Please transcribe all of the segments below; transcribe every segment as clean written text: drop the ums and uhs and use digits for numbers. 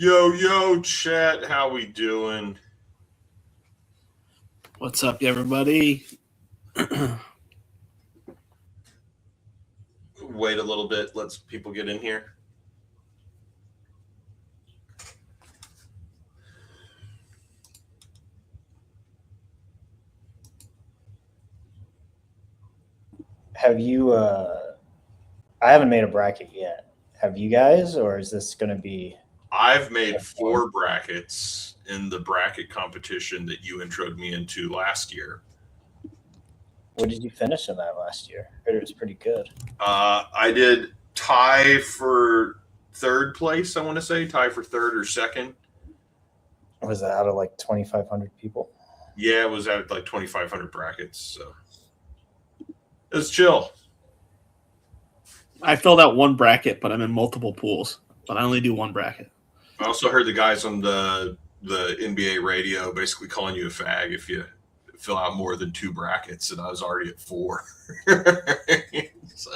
Yo, chat, how we doing? What's up, everybody? Wait a little bit. Let people get in here. Have you, I haven't made a bracket yet. Have you guys, or is this going to be? I've made 4 brackets in the bracket competition that you introed me into last year. What did you finish in that last year? I heard it was pretty good. I did tie for 3rd place, I want to say. Tie for 3rd or 2nd. Was that out of like 2,500 people? Yeah, it was out of like 2,500 brackets, so it was chill. I filled out one bracket, but I'm in multiple pools. But I only do one bracket. I also heard the guys on the NBA radio basically calling you a fag if you fill out more than 2 brackets, and I was already at 4. So.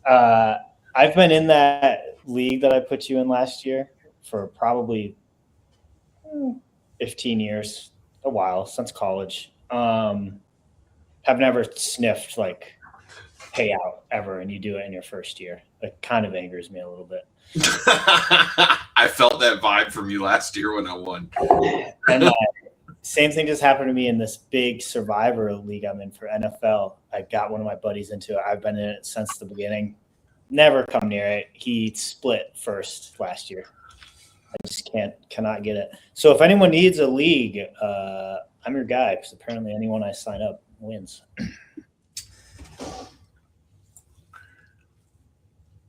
I've been in that league that I put you in last year for probably 15 years, a while, since college. Have never sniffed like payout ever, and you do it in your first year. It kind of angers me a little bit. I felt that vibe from you last year when I won. And same thing just happened to me in this big Survivor league I'm in for NFL. I got one of my buddies into it. I've been in it since the beginning. Never come near it. He split first last year. I just cannot get it. So if anyone needs a league, I'm your guy, because apparently anyone I sign up wins.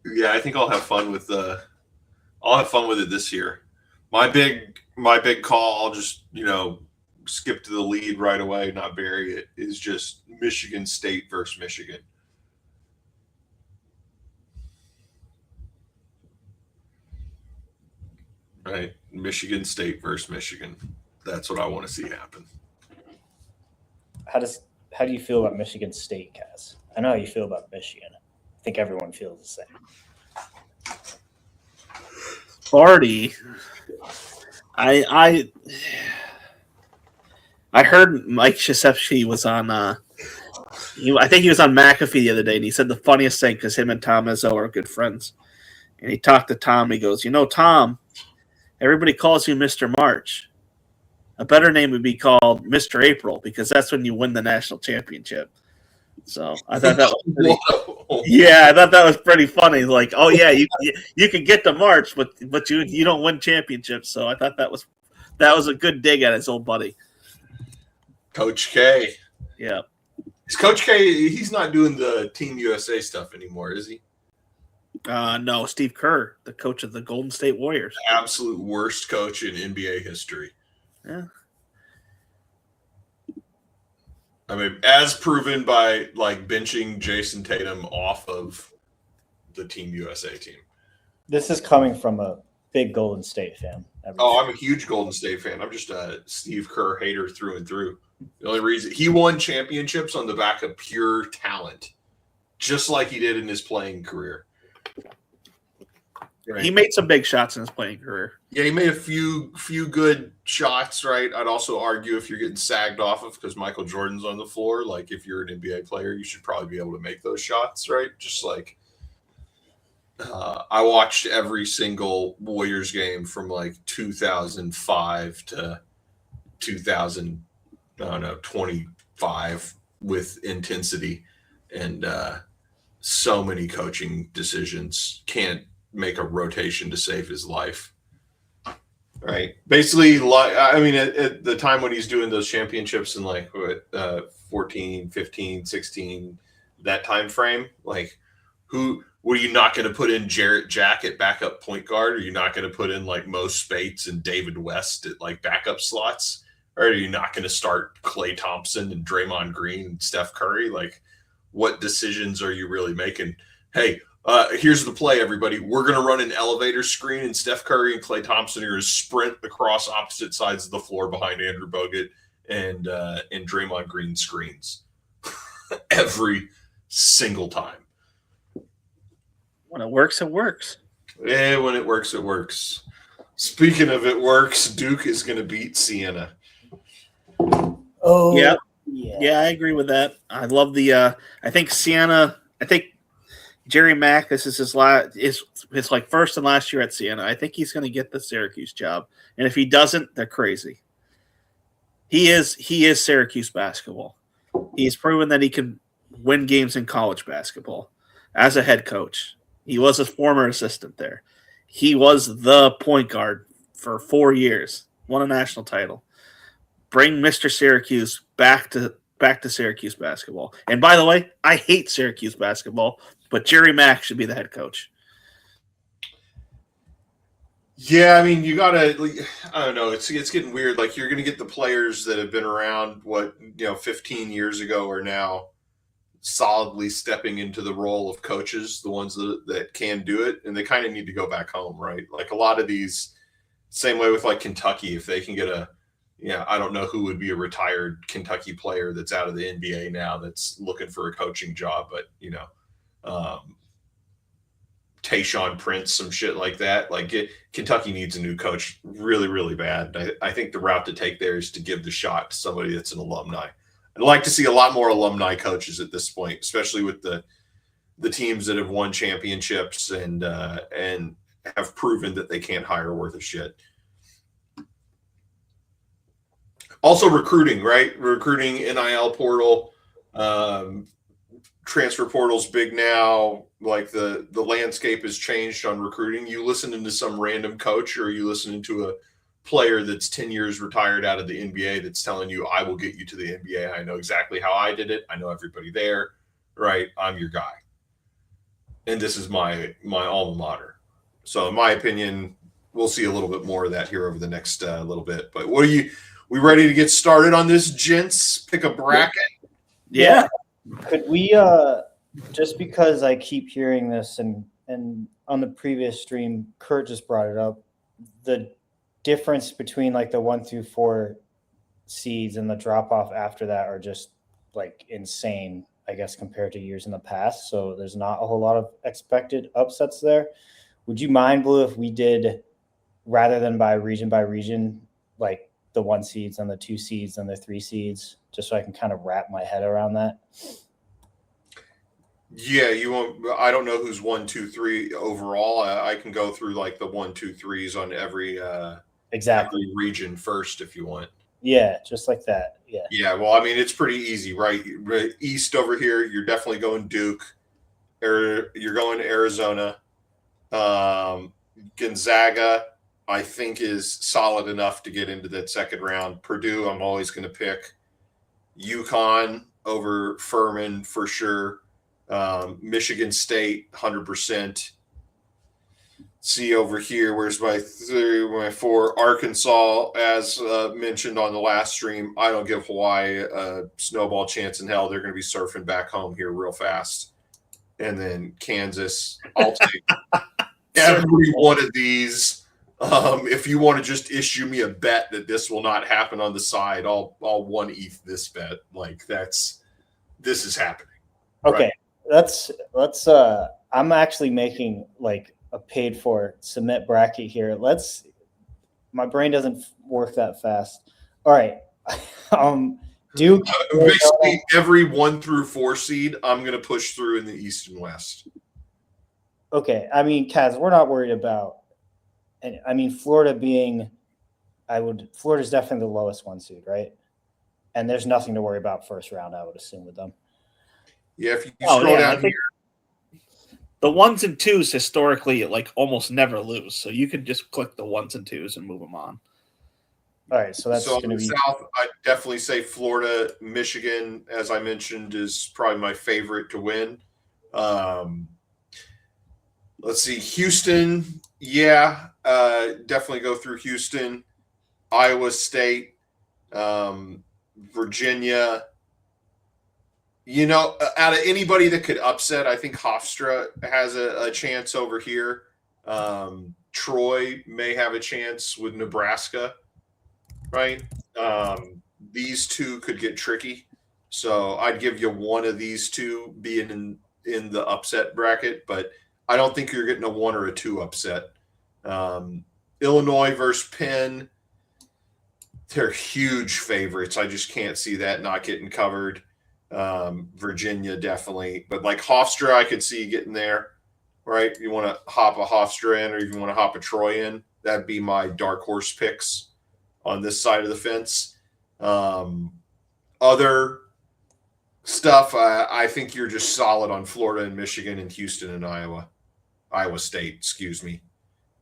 Yeah, I think I'll have fun with it this year. My big call, I'll just, skip to the lead right away, not bury it, is just Michigan State versus Michigan. Right? Michigan State versus Michigan. That's what I want to see happen. How do you feel about Michigan State, Caz? I know how you feel about Michigan. I think everyone feels the same. Party. I heard Mike Krzyzewski was on. I think he was on McAfee the other day, and he said the funniest thing because him and Tom Izzo are good friends. And he talked to Tom. He goes, Tom, everybody calls you Mr. March. A better name would be called Mr. April, because that's when you win the national championship. So I thought that was pretty funny. Like, oh yeah, you can get to March, but you don't win championships. So I thought that was a good dig at his old buddy, Coach K. Yeah, is Coach K? He's not doing the Team USA stuff anymore, is he? No, Steve Kerr, the coach of the Golden State Warriors, absolute worst coach in NBA history. Yeah. I mean, as proven by like benching Jason Tatum off of the Team USA team. This is coming from a big Golden State fan. Oh, I'm a huge Golden State fan. I'm just a Steve Kerr hater through and through. The only reason he won championships on the back of pure talent, just like he did in his playing career. Right. He made some big shots in his playing career. Yeah, he made a few good shots, right? I'd also argue if you're getting sagged off of because Michael Jordan's on the floor, like if you're an NBA player, you should probably be able to make those shots, right? Just like I watched every single Warriors game from like 2005 to 2025 with intensity, and so many coaching decisions. Can't make a rotation to save his life. Right. Basically, I mean, at the time when he's doing those championships in like 14, 15, 16, that time frame, like who were you not going to put in Jarrett Jack at backup point guard? Are you not going to put in like Mo Spates and David West at like backup slots? Or are you not going to start Klay Thompson and Draymond Green and Steph Curry? Like, what decisions are you really making? Hey, here's the play, everybody. We're going to run an elevator screen, and Steph Curry and Klay Thompson are going to sprint across opposite sides of the floor behind Andrew Bogut and Draymond Green screens every single time. When it works, it works. Yeah, when it works, it works. Speaking of it works, Duke is going to beat Siena. Oh, Yeah. yeah. Yeah, I agree with that. I love the. I think Siena. I think Jerry Mack. This is his last. Is his like first and last year at Siena. I think he's going to get the Syracuse job, and if he doesn't, they're crazy. He is Syracuse basketball. He's proven that he can win games in college basketball as a head coach. He was a former assistant there. He was the point guard for 4 years. Won a national title. Bring Mr. Syracuse back to Syracuse basketball. And by the way, I hate Syracuse basketball, but Jerry Mack should be the head coach. Yeah, I mean, you gotta. I don't know. It's getting weird. Like you're gonna get the players that have been around 15 years ago are now solidly stepping into the role of coaches. The ones that can do it, and they kind of need to go back home, right? Like a lot of these, same way with like Kentucky, if they can get I don't know who would be a retired Kentucky player that's out of the NBA now that's looking for a coaching job, but Tayshaun Prince, some shit like that. Like Kentucky needs a new coach really, really bad. I think the route to take there is to give the shot to somebody that's an alumni. I'd like to see a lot more alumni coaches at this point, especially with the teams that have won championships and have proven that they can't hire worth a shit. Also recruiting, right? Recruiting, NIL portal, transfer portal's big now. Like the landscape has changed on recruiting. You listening to some random coach, or are you listening to a player that's 10 years retired out of the NBA that's telling you, I will get you to the NBA. I know exactly how I did it. I know everybody there, right? I'm your guy. And this is my alma mater. So in my opinion, we'll see a little bit more of that here over the next little bit. But we ready to get started on this, gents? Pick a bracket? Yeah. Could we just because I keep hearing this and on the previous stream, Kurt just brought it up, the difference between like the 1 through 4 seeds and the drop off after that are just like insane, I guess, compared to years in the past. So there's not a whole lot of expected upsets there. Would you mind, Blue, if we did, rather than by region, like the 1 seeds and the 2 seeds and the 3 seeds, just so I can kind of wrap my head around that? Yeah, you won't. I don't know who's 1, 2, 3 overall. I can go through like the 1, 2, 3s on every region first if you want. Yeah, just like that. Yeah. Yeah. Well, I mean, it's pretty easy, right? East over here, you're definitely going Duke. You're going to Arizona. Gonzaga, I think, is solid enough to get into that second round. Purdue, I'm always going to pick. UConn over Furman for sure. Michigan State, 100%. See over here, where's my 3, my 4? Arkansas, as mentioned on the last stream, I don't give Hawaii a snowball chance in hell. They're going to be surfing back home here real fast. And then Kansas, I'll take every one of these. If you want to just issue me a bet that this will not happen on the side, I'll 1 ETH this bet. Like this is happening. Okay, right? let's. I'm actually making like a paid for submit bracket here. My brain doesn't work that fast. All right. Duke. Basically, every 1 through 4 seed, I'm going to push through in the East and West. Okay. I mean, Kaz, we're not worried about, and I mean, Florida being, Florida's definitely the lowest 1 seed, right? And there's nothing to worry about first round, I would assume, with them. Yeah. If you scroll down here. The 1s and 2s historically like almost never lose, so you can just click the 1s and 2s and move them on. All right, so that's going to be South. I'd definitely say Florida, Michigan, as I mentioned, is probably my favorite to win. Let's see, Houston. Yeah, definitely go through Houston. Iowa State, Virginia. Out of anybody that could upset, I think Hofstra has a chance over here. Troy may have a chance with Nebraska, right? These 2 could get tricky. So I'd give you one of these 2 being in the upset bracket, but I don't think you're getting a 1 or a 2 upset. Illinois versus Penn. They're huge favorites. I just can't see that not getting covered. Virginia definitely, but like Hofstra, I could see getting there. Right? You want to hop a Hofstra in, or you want to hop a Troy in. That'd be my dark horse picks on this side of the fence. Other stuff, I think you're just solid on Florida and Michigan and Houston and Iowa State, excuse me.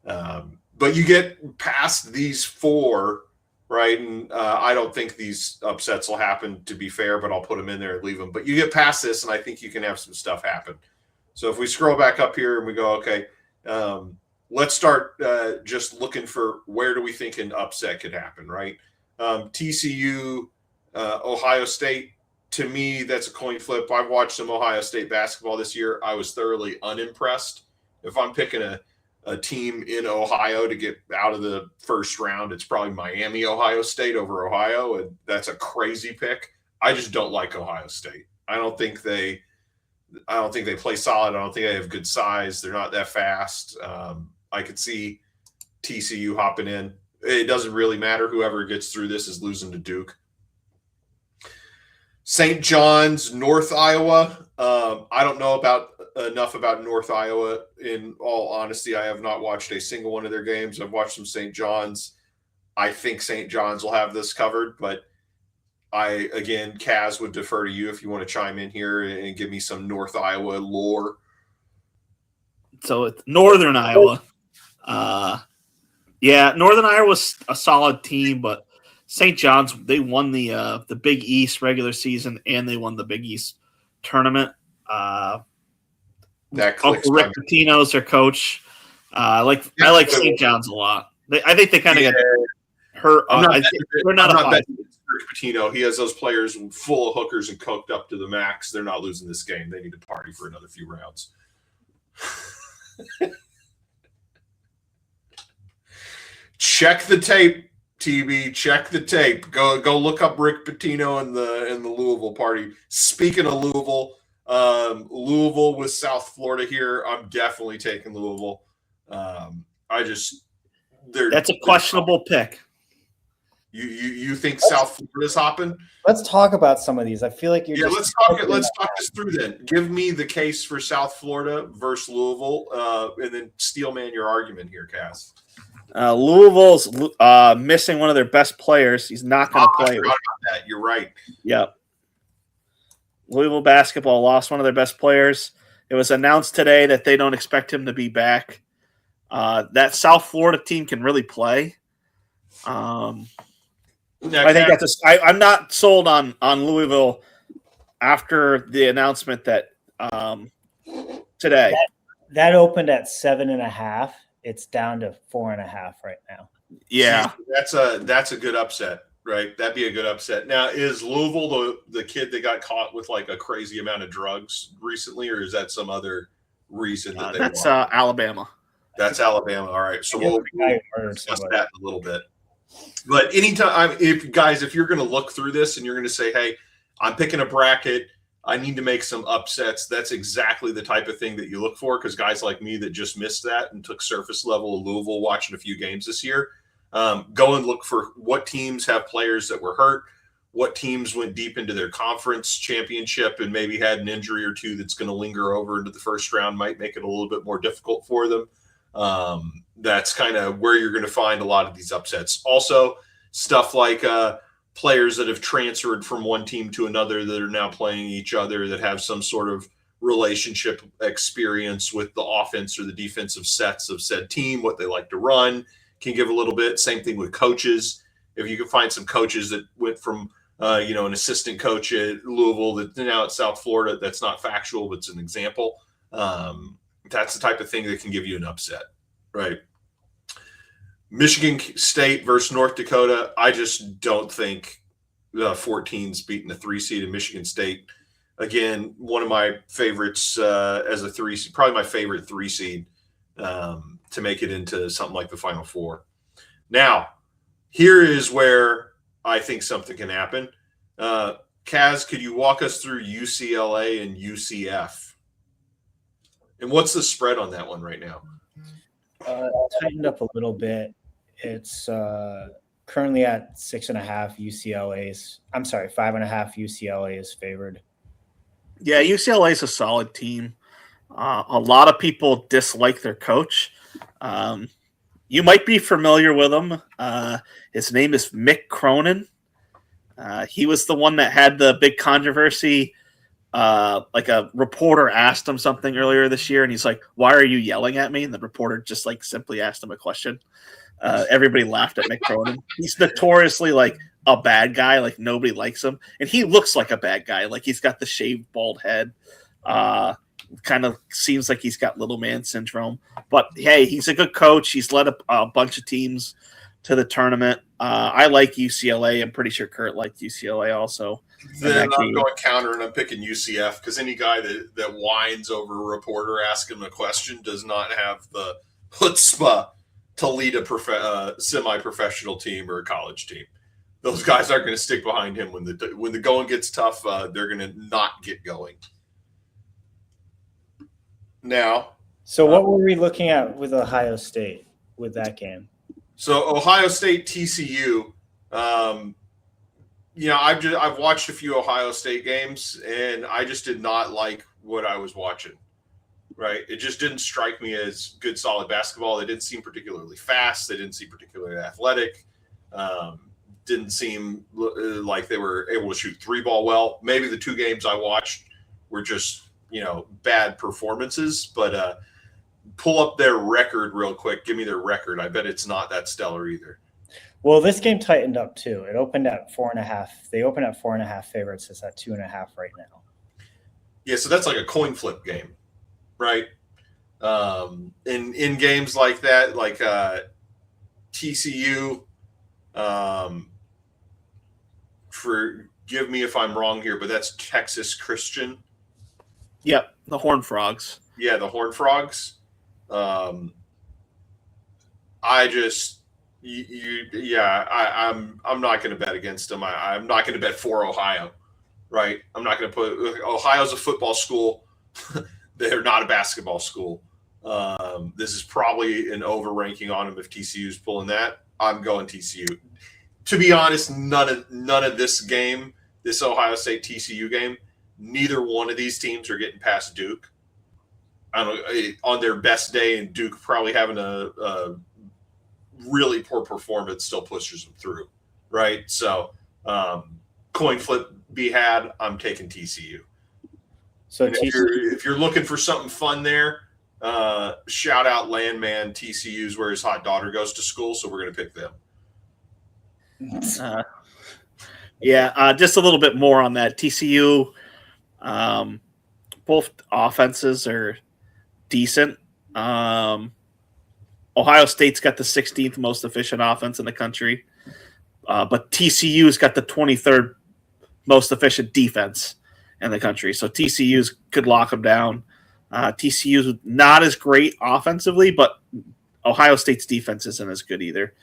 But you get past these four, right? And I don't think these upsets will happen, to be fair, but I'll put them in there and leave them. But you get past this, and I think you can have some stuff happen. So if we scroll back up here and we go, okay, let's start just looking for where do we think an upset could happen, right? TCU, Ohio State, to me, that's a coin flip. I've watched some Ohio State basketball this year. I was thoroughly unimpressed. If I'm picking a team in Ohio to get out of the first round, it's probably Miami, Ohio State over Ohio, and that's a crazy pick. I just don't like Ohio State. I don't think they play solid. I don't think they have good size. They're not that fast. I could see TCU hopping in. It doesn't really matter. Whoever gets through this is losing to Duke. St. John's, North Iowa. I don't know enough about North Iowa. In all honesty, I have not watched a single one of their games. I've watched some St. John's. I think St. John's will have this covered, but Caz would defer to you if you want to chime in here and give me some North Iowa lore. So it's Northern Iowa. Northern Iowa's a solid team, but St. John's, they won the Big East regular season and they won the Big East tournament. Uncle Rick Pitino's their coach. I like St. John's a lot. I think they kind of got hurt. They're not a five. Rick Pitino, he has those players full of hookers and coked up to the max. They're not losing this game. They need to party for another few rounds. Check the tape, TB. Check the tape. Go look up Rick Pitino and the Louisville party. Speaking of Louisville, Louisville with South Florida here. I'm definitely taking Louisville. That's a questionable pick. You think South Florida's hopping? Let's talk about some of these. I feel like let's talk this through then. Give me the case for South Florida versus Louisville, and then steelman your argument here, Caz. Louisville's missing one of their best players. He's not going to play. I forgot about that. You're right. Yep. Louisville basketball lost one of their best players. It was announced today that they don't expect him to be back. That South Florida team can really play. I think I'm not sold on Louisville after the announcement that today. That opened at 7.5. It's down to 4.5 right now. Yeah, that's a good upset, right? That'd be a good upset. Now, is Louisville the kid that got caught with like a crazy amount of drugs recently, or is that some other reason that they? That's Alabama. That's Alabama. All right, so we'll discuss that in a little bit. But anytime, if you're going to look through this and you're going to say, hey, I'm picking a bracket, I need to make some upsets, that's exactly the type of thing that you look for, because guys like me that just missed that and took surface level of Louisville watching a few games this year, go and look for what teams have players that were hurt, what teams went deep into their conference championship and maybe had an injury or two that's going to linger over into the first round, might make it a little bit more difficult for them. That's kind of where you're going to find a lot of these upsets. Also, stuff like players that have transferred from one team to another that are now playing each other, that have some sort of relationship experience with the offense or the defensive sets of said team, what they like to run, can give a little bit. Same thing with coaches. If you can find some coaches that went from an assistant coach at Louisville that now at South Florida, that's not factual, but it's an example. That's the type of thing that can give you an upset, right? Michigan State versus North Dakota. I just don't think 14's beating the 3 seed in Michigan State. Again, one of my favorites as a 3 seed, probably my favorite 3 seed to make it into something like the Final Four. Now, here is where I think something can happen. Caz, could you walk us through UCLA and UCF? And what's the spread on that one right now? Tightened up a little bit. It's currently at 6.5. UCLA's. I'm sorry, 5.5. UCLA is favored. Yeah, UCLA is a solid team. A lot of people dislike their coach. You might be familiar with him. His name is Mick Cronin. He was the one that had the big controversy. Like a reporter asked him something earlier this year, and he's like, "Why are you yelling at me?" And the reporter just like simply asked him a question. Everybody laughed at Mick Cronin. He's notoriously like a bad guy. Like nobody likes him, and he looks like a bad guy. Like he's got the shaved bald head. Kind of seems like he's got little man syndrome. But hey, he's a good coach. He's led a bunch of teams to the tournament. I like UCLA. I'm pretty sure Kurt liked UCLA also. Then I'm going counter and I'm picking UCF because any guy that whines over a reporter asking him a question does not have the chutzpah to lead a semi-professional team or a college team. Those guys aren't going to stick behind him when the going gets tough. They're going to not get going. Now, so what were we looking at with Ohio State with that game? So Ohio State TCU. I've watched a few Ohio State games, and I just did not like what I was watching. Right, it just didn't strike me as good, solid basketball. They didn't seem particularly fast. They didn't seem particularly athletic. Didn't seem like they were able to shoot three ball well. Maybe the two games I watched were just bad performances. But pull up their record real quick. Give me their record. I bet it's not that stellar either. Well, this game tightened up too. It opened at 4.5. They opened at 4.5 favorites. It's at 2.5 right now. Yeah, so that's like a coin flip game, right? In games like that, like TCU. Forgive me if I'm wrong here, but that's Texas Christian. Yep, the Horned Frogs. Yeah, the Horned Frogs. I'm not going to bet against them. I'm not going to bet for Ohio, right? I'm not going to put Ohio's a football school. They're not a basketball school. This is probably an overranking on them if TCU's pulling that. I'm going TCU. To be honest, none of this game, this Ohio State TCU game, neither one of these teams are getting past Duke. I don't know, on their best day, and Duke probably having a really poor performance still pushes them through, right? So coin flip be had. I'm taking TCU. So if you're looking for something fun there, shout out Landman. TCU's where his hot daughter goes to school, so we're going to pick them. Just a little bit more on that. TCU, both offenses are decent. Ohio State's got the 16th most efficient offense in the country, but TCU's got the 23rd most efficient defense in the country. So TCU's could lock them down. TCU's not as great offensively, but Ohio State's defense isn't as good either.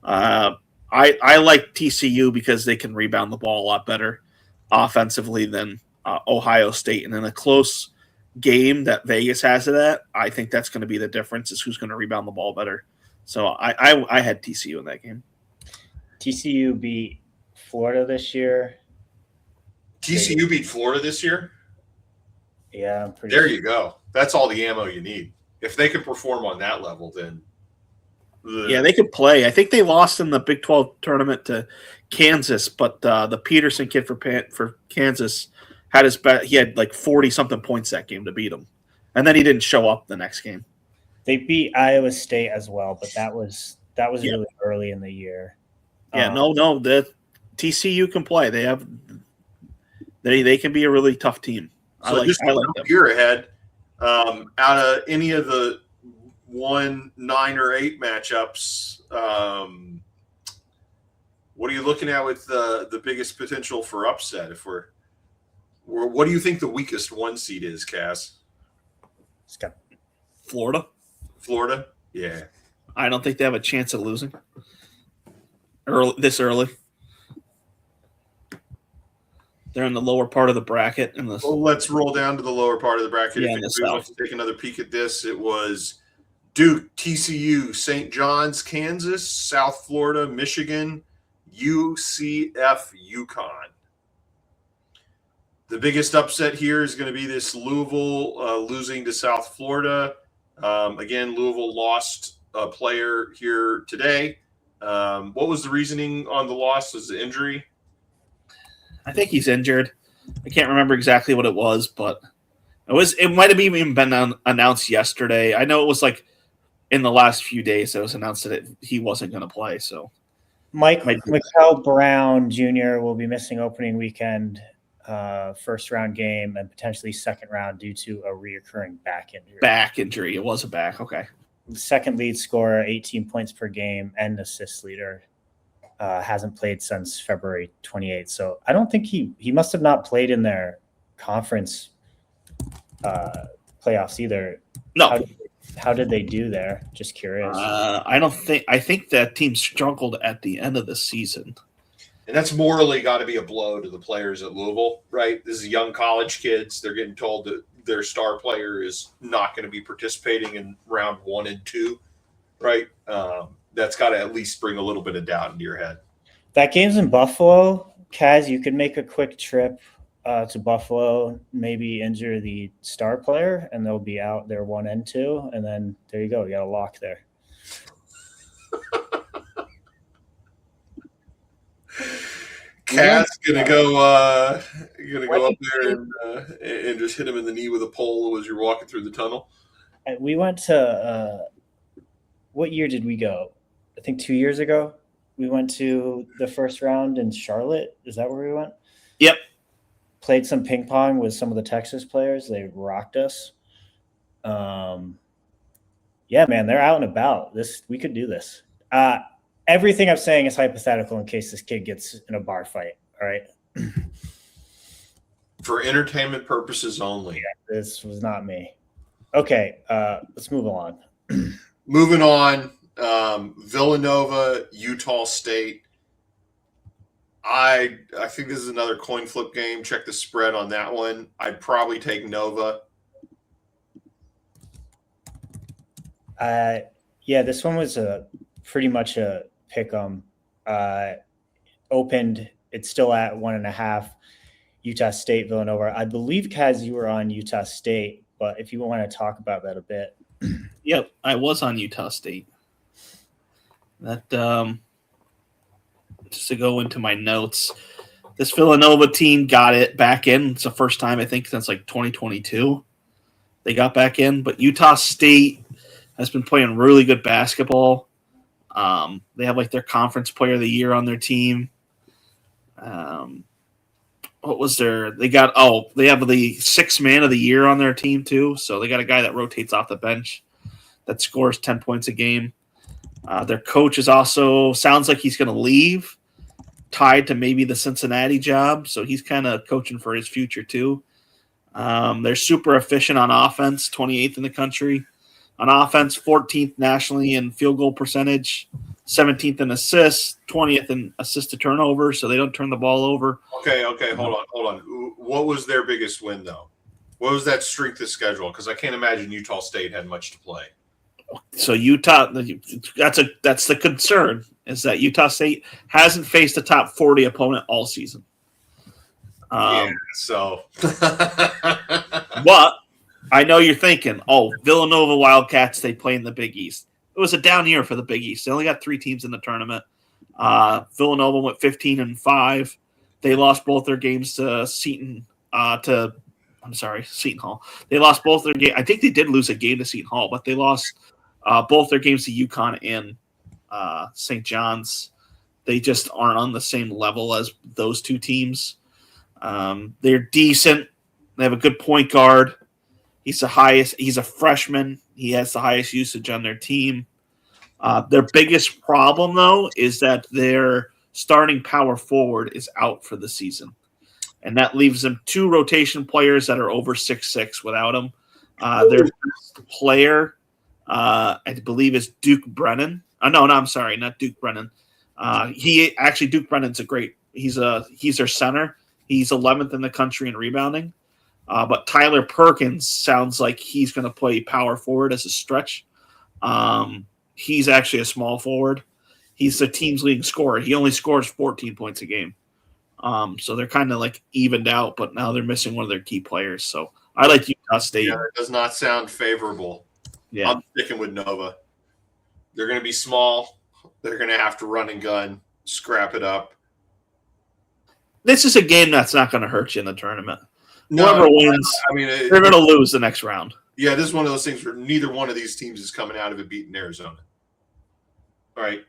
I like TCU because they can rebound the ball a lot better offensively than Ohio State. And in a close game that Vegas has it at, I think that's going to be the difference is who's going to rebound the ball better. So I had TCU in that game. TCU beat Florida this year. TCU beat Florida this year? Yeah, I'm pretty there sure. You go. That's all the ammo you need. If they can perform on that level, then yeah, they could play. I think they lost in the Big 12 tournament to Kansas, but the Peterson kid for Kansas had his bet. He had like 40-something points that game to beat them, and then he didn't show up the next game. They beat Iowa State as well, but that was really early in the year. Yeah, no, the TCU can play. They can be a really tough team. So I like them. You're ahead. Out of any of the 1, 9, or 8 matchups, what are you looking at with the biggest potential for upset? What do you think the weakest 1 seed is, Caz? It's got Florida. Florida? Yeah. I don't think they have a chance of losing this early. They're in the lower part of the bracket. Well, let's roll down to the lower part of the bracket. Yeah, if we want to take another peek at this, it was Duke, TCU, St. John's, Kansas, South Florida, Michigan, UCF, UConn. The biggest upset here is going to be this Louisville losing to South Florida. Again, Louisville lost a player here today. What was the reasoning on the loss? Was the injury? I think he's injured. I can't remember exactly what it was, but it might have even been announced yesterday. I know it was like in the last few days it was announced that he wasn't going to play. So Michael Brown Jr. will be missing opening weekend, first round game, and potentially second round due to a reoccurring back injury. Back injury. It was a back. Okay. The second lead scorer, 18 points per game, and assist leader. Hasn't played since February 28th. So I don't think he must have not played in their conference playoffs either. No. How did they do there? Just curious. I think that team struggled at the end of the season. And that's morally got to be a blow to the players at Louisville, right? This is young college kids. They're getting told that their star player is not going to be participating in round 1 and 2, right? That's got to at least bring a little bit of doubt into your head. That game's in Buffalo. Caz, you could make a quick trip to Buffalo, maybe injure the star player, and they'll be out there 1 and 2. And then there you go. You got a lock there. Cat's gonna go up there and just hit him in the knee with a pole as you're walking through the tunnel. We went to what year did we go? I think 2 years ago. We went to the first round in Charlotte. Is that where we went? Yep. Played some ping pong with some of the Texas players. They rocked us. Yeah, man, they're out and about. We could do this. Everything I'm saying is hypothetical in case this kid gets in a bar fight. All right. For entertainment purposes only. Yeah, this was not me. Okay, let's move along. Moving on. Villanova, Utah State. I think this is another coin flip game. Check the spread on that one. I'd probably take Nova. Yeah, this one was pretty much a pick 'em. Opened, it's still at 1.5. Utah State, Villanova. I believe, Kaz, you were on Utah State, but if you want to talk about that a bit. Yep, I was on Utah State. That just to go into my notes, this Villanova team got it back in. It's the first time I think since like 2022 they got back in. But Utah State has been playing really good basketball. They have like their conference player of the year on their team. What was their? They have the sixth man of the year on their team too. So they got a guy that rotates off the bench that scores 10 points a game. Their coach is also sounds like he's going to leave, tied to maybe the Cincinnati job. So he's kind of coaching for his future too. They're super efficient on offense, 28th in the country. On offense, 14th nationally in field goal percentage, 17th in assists, 20th in assist to turnover, so they don't turn the ball over. Okay, hold on. What was their biggest win, though? What was that strength of schedule? Because I can't imagine Utah State had much to play. So Utah, that's the concern, is that Utah State hasn't faced a top 40 opponent all season. So. But I know you're thinking, Villanova Wildcats, they play in the Big East. It was a down year for the Big East. They only got 3 teams in the tournament. Villanova went 15-5. They lost both their games to Seton Hall. They lost both their games. I think they did lose a game to Seton Hall, but they lost both their games to UConn and St. John's. They just aren't on the same level as those two teams. They're decent. They have a good point guard. He's a freshman. He has the highest usage on their team. Their biggest problem, though, is that their starting power forward is out for the season. And that leaves them 2 rotation players that are over 6'6" without him. Their best player, I believe, is Duke Brennan. I'm sorry, not Duke Brennan. Duke Brennan's he's their center. He's 11th in the country in rebounding. But Tyler Perkins sounds like he's going to play power forward as a stretch. He's actually a small forward. He's the team's leading scorer. He only scores 14 points a game. So they're kind of like evened out, but now they're missing one of their key players. So I like Utah State. Yeah, it does not sound favorable. Yeah. I'm sticking with Nova. They're going to be small. They're going to have to run and gun, scrap it up. This is a game that's not going to hurt you in the tournament. No, Whoever wins, I mean, they're going to lose the next round. Yeah, this is one of those things where neither one of these teams is coming out of it beating Arizona. All right.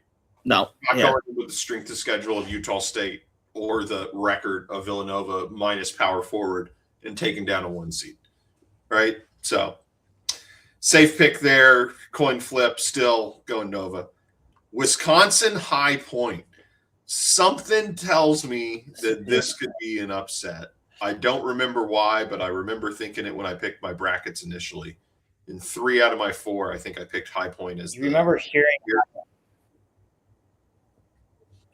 No. Not going with the strength of schedule of Utah State or the record of Villanova minus power forward and taking down a 1 seed. Right? So, safe pick there. Coin flip, still going Nova. Wisconsin High Point. Something tells me that this could be an upset. I don't remember why, but I remember thinking it when I picked my brackets initially. In 3 out of my 4, I think I picked High Point as. You remember hearing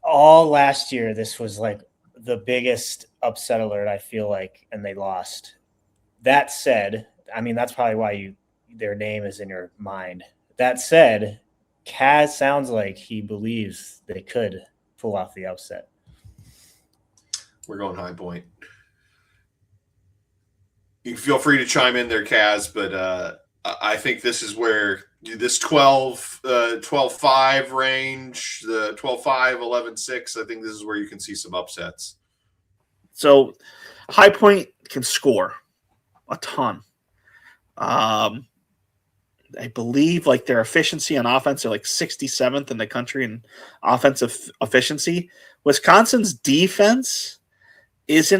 all last year? This was like the biggest upset alert, I feel like, and they lost. That said, I mean, that's probably why their name is in your mind. That said, Caz sounds like he believes they could pull off the upset. We're going High Point. You feel free to chime in there, Caz, but I think this is where this 12-5 range, the 12-5, 11-6, I think this is where you can see some upsets. So High Point can score a ton. I believe like their efficiency on offense are like 67th in the country in offensive efficiency. Wisconsin's defense is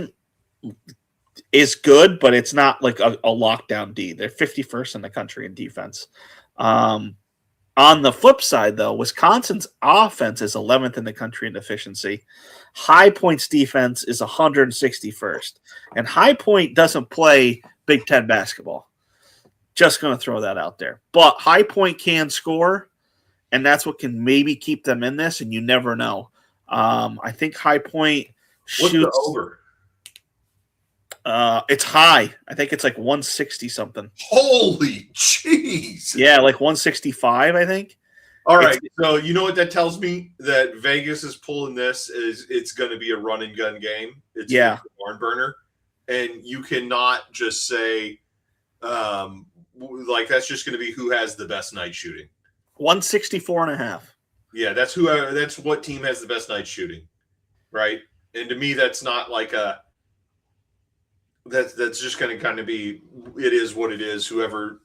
good, but it's not like a lockdown D. They're 51st in the country in defense. On the flip side, though, Wisconsin's offense is 11th in the country in efficiency. High Point's defense is 161st. And High Point doesn't play Big Ten basketball. Just going to throw that out there. But High Point can score, and that's what can maybe keep them in this, and you never know. I think High Point shoots. What's the over? It's high. I think it's like 160 something. Holy jeez. Yeah, like 165, I think. All right. So you know what that tells me? That Vegas is pulling this is it's going to be a run and gun game. It's a barn burner. And you cannot just say like that's just going to be who has the best night shooting. 164.5. Yeah, that's what team has the best night shooting. Right? And to me that's not like that's just going to kind of be it is what it is. Whoever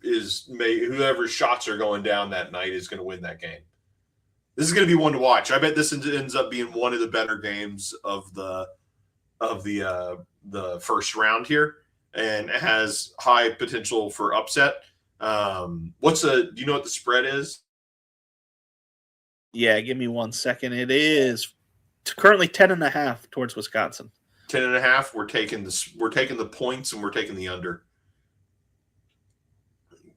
shots are going down that night is going to win that game. This is going to be one to watch. I bet this ends up being one of the better games of the first round here, and it has high potential for upset. Do you know what the spread is? Yeah, give me 1 second. It is currently 10.5 towards Wisconsin. 10.5. We're taking the points and we're taking the under.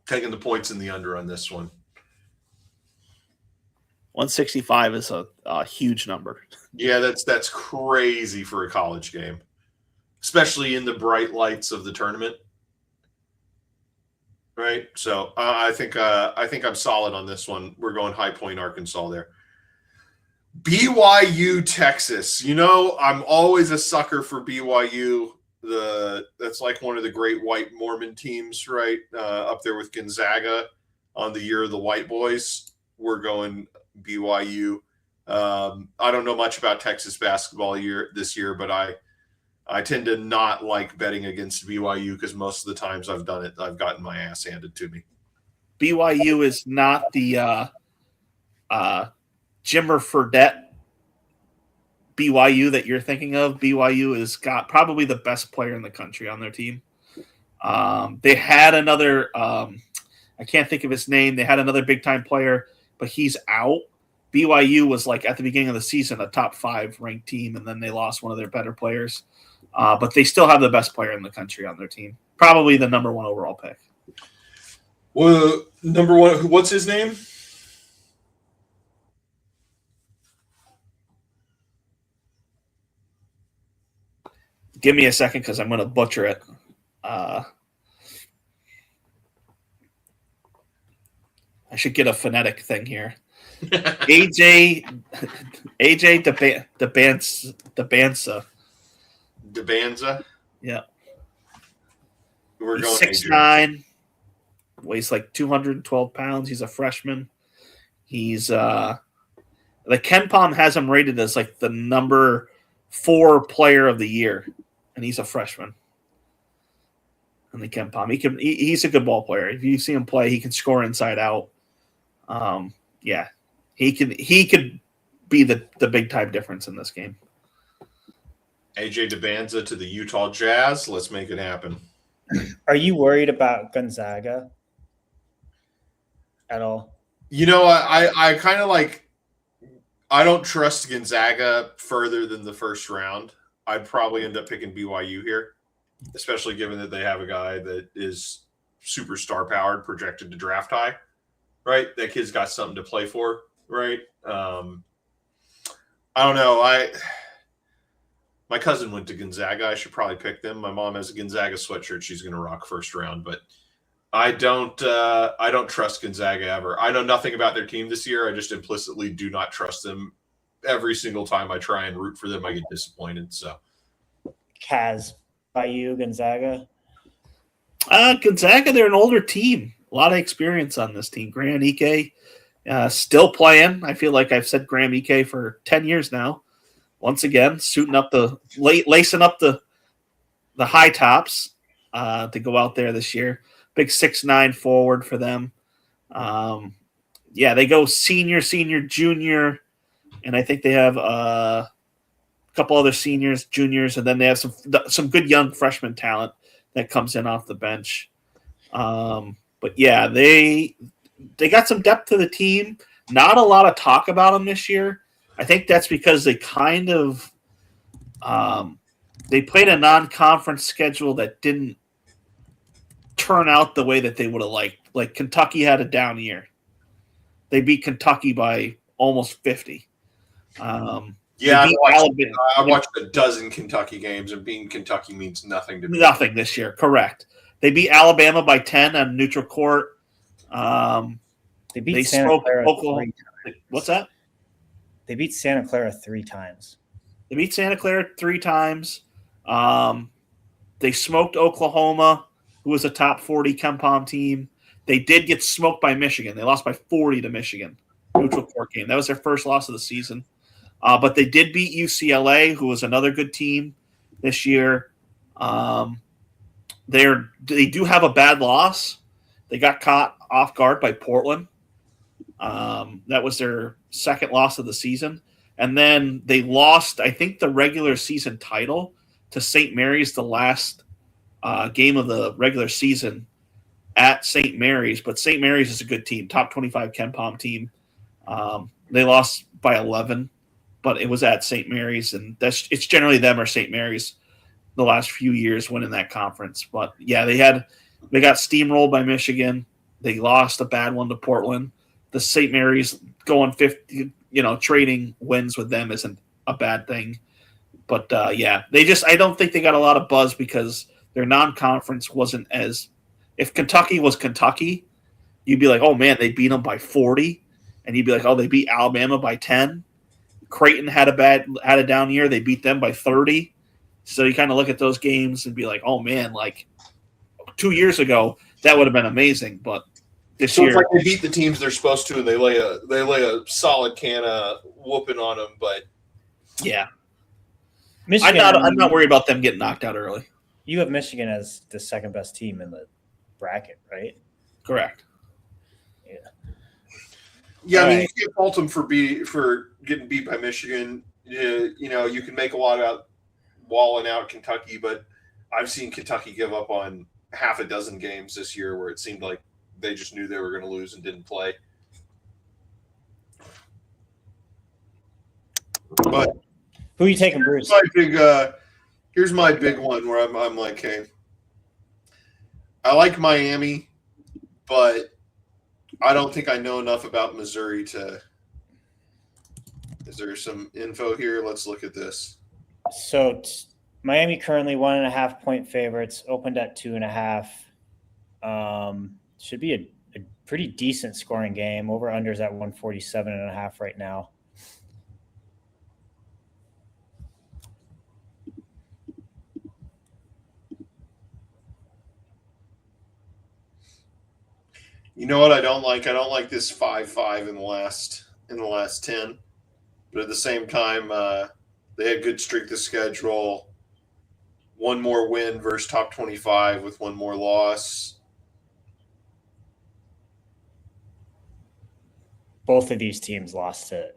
Taking the points and the under on this one. 165 is a huge number. Yeah, that's crazy for a college game, especially in the bright lights of the tournament. Right. So I think I'm solid on this one. We're going High Point, Arkansas there. BYU, Texas. You know, I'm always a sucker for BYU. That's like one of the great white Mormon teams, right? Up there with Gonzaga on the year of the white boys. We're going BYU. I don't know much about Texas basketball this year, but I tend to not like betting against BYU because most of the times I've done it, I've gotten my ass handed to me. BYU is not the Jimmer Fredette BYU that you're thinking of. BYU has got probably the best player in the country on their team. They had another, I can't think of his name. They had another big time player, but he's out. BYU was like at the beginning of the season, a top 5 ranked team, and then they lost one of their better players. But they still have the best player in the country on their team. Probably the number 1 overall pick. Well, number 1, what's his name? Give me a second because I'm going to butcher it. I should get a phonetic thing here. AJ Debanza. Debanza. Yeah. We're He's going 6'9", weighs like 212 pounds. He's a freshman. He's the Ken Pom has him rated as like the number 4 player of the year, and he's a freshman. And the Ken Pom, he's a good ball player. If you see him play, he can score inside out. Yeah, he could be the big time difference in this game. AJ Debanza to the Utah Jazz. Let's make it happen. Are you worried about Gonzaga at all? You know, I kind of like. I don't trust Gonzaga further than the first round. I'd probably end up picking BYU here, especially given that they have a guy that is superstar powered, projected to draft high. Right, that kid's got something to play for. Right. I don't know. My cousin went to Gonzaga. I should probably pick them. My mom has a Gonzaga sweatshirt. She's going to rock first round, but I don't trust Gonzaga ever. I know nothing about their team this year. I just implicitly do not trust them. Every single time I try and root for them, I get disappointed. So, Caz, by you, Gonzaga? Gonzaga, they're an older team. A lot of experience on this team. Graham Ike still playing. I feel like I've said Graham Ike for 10 years now. Once again, lacing up the high tops to go out there this year. Big 6'9" forward for them. They go senior, junior, and I think they have a couple other seniors, juniors, and then they have some good young freshman talent that comes in off the bench. But yeah, they got some depth to the team. Not a lot of talk about them this year. I think that's because they kind of they played a non-conference schedule that didn't turn out the way that they would have liked. Like Kentucky had a down year. They beat Kentucky by almost 50. I watched a dozen Kentucky games, and beating Kentucky means nothing to me. Nothing this year, correct. They beat Alabama by 10 on neutral court. They beat Santa Clara Oklahoma. 3 times. What's that? They beat Santa Clara 3 times. They beat Santa Clara 3 times. They smoked Oklahoma, who was a top 40 KenPom team. They did get smoked by Michigan. They lost by 40 to Michigan. Neutral court game. That was their first loss of the season. But they did beat UCLA, who was another good team this year. They do have a bad loss. They got caught off guard by Portland. That was their second loss of the season. And then they lost, I think, the regular season title to St. Mary's the last game of the regular season at St. Mary's. But St. Mary's is a good team, top 25 KenPom team. They lost by 11, but it was at St. Mary's, and it's generally them or St. Mary's the last few years winning that conference. But yeah, they got steamrolled by Michigan. They lost a bad one to Portland. The St. Mary's going 50, trading wins with them isn't a bad thing. But I don't think they got a lot of buzz because their non-conference wasn't as. If Kentucky was Kentucky, you'd be like, oh man, they beat them by 40, and you'd be like, oh, they beat Alabama by 10. Creighton had a down year. They beat them by 30. So you kind of look at those games and be like, oh man, like 2 years ago that would have been amazing, but this year it's like they beat the teams they're supposed to, and they lay a solid can of whooping on them. But yeah, Michigan, I'm not worried about them getting knocked out early. You have Michigan as the second best team in the bracket, right? Correct. Yeah, I mean, you can't fault them for getting beat by Michigan. You can make a lot about walling out Kentucky, but I've seen Kentucky give up on half a dozen games this year where it seemed like they just knew they were going to lose and didn't play. But who are you taking, Bruce? Here's my big one where I'm like, hey, I like Miami, but I don't think I know enough about Missouri to. Is there some info here? Let's look at this. So Miami currently 1.5 point favorites, opened at 2.5. Should be a pretty decent scoring game. Over-unders at 147.5 right now. You know what I don't like? I don't like this 5-5 in the last 10. But at the same time, they had good strength of schedule. One more win versus top 25 with one more loss. Both of these teams lost to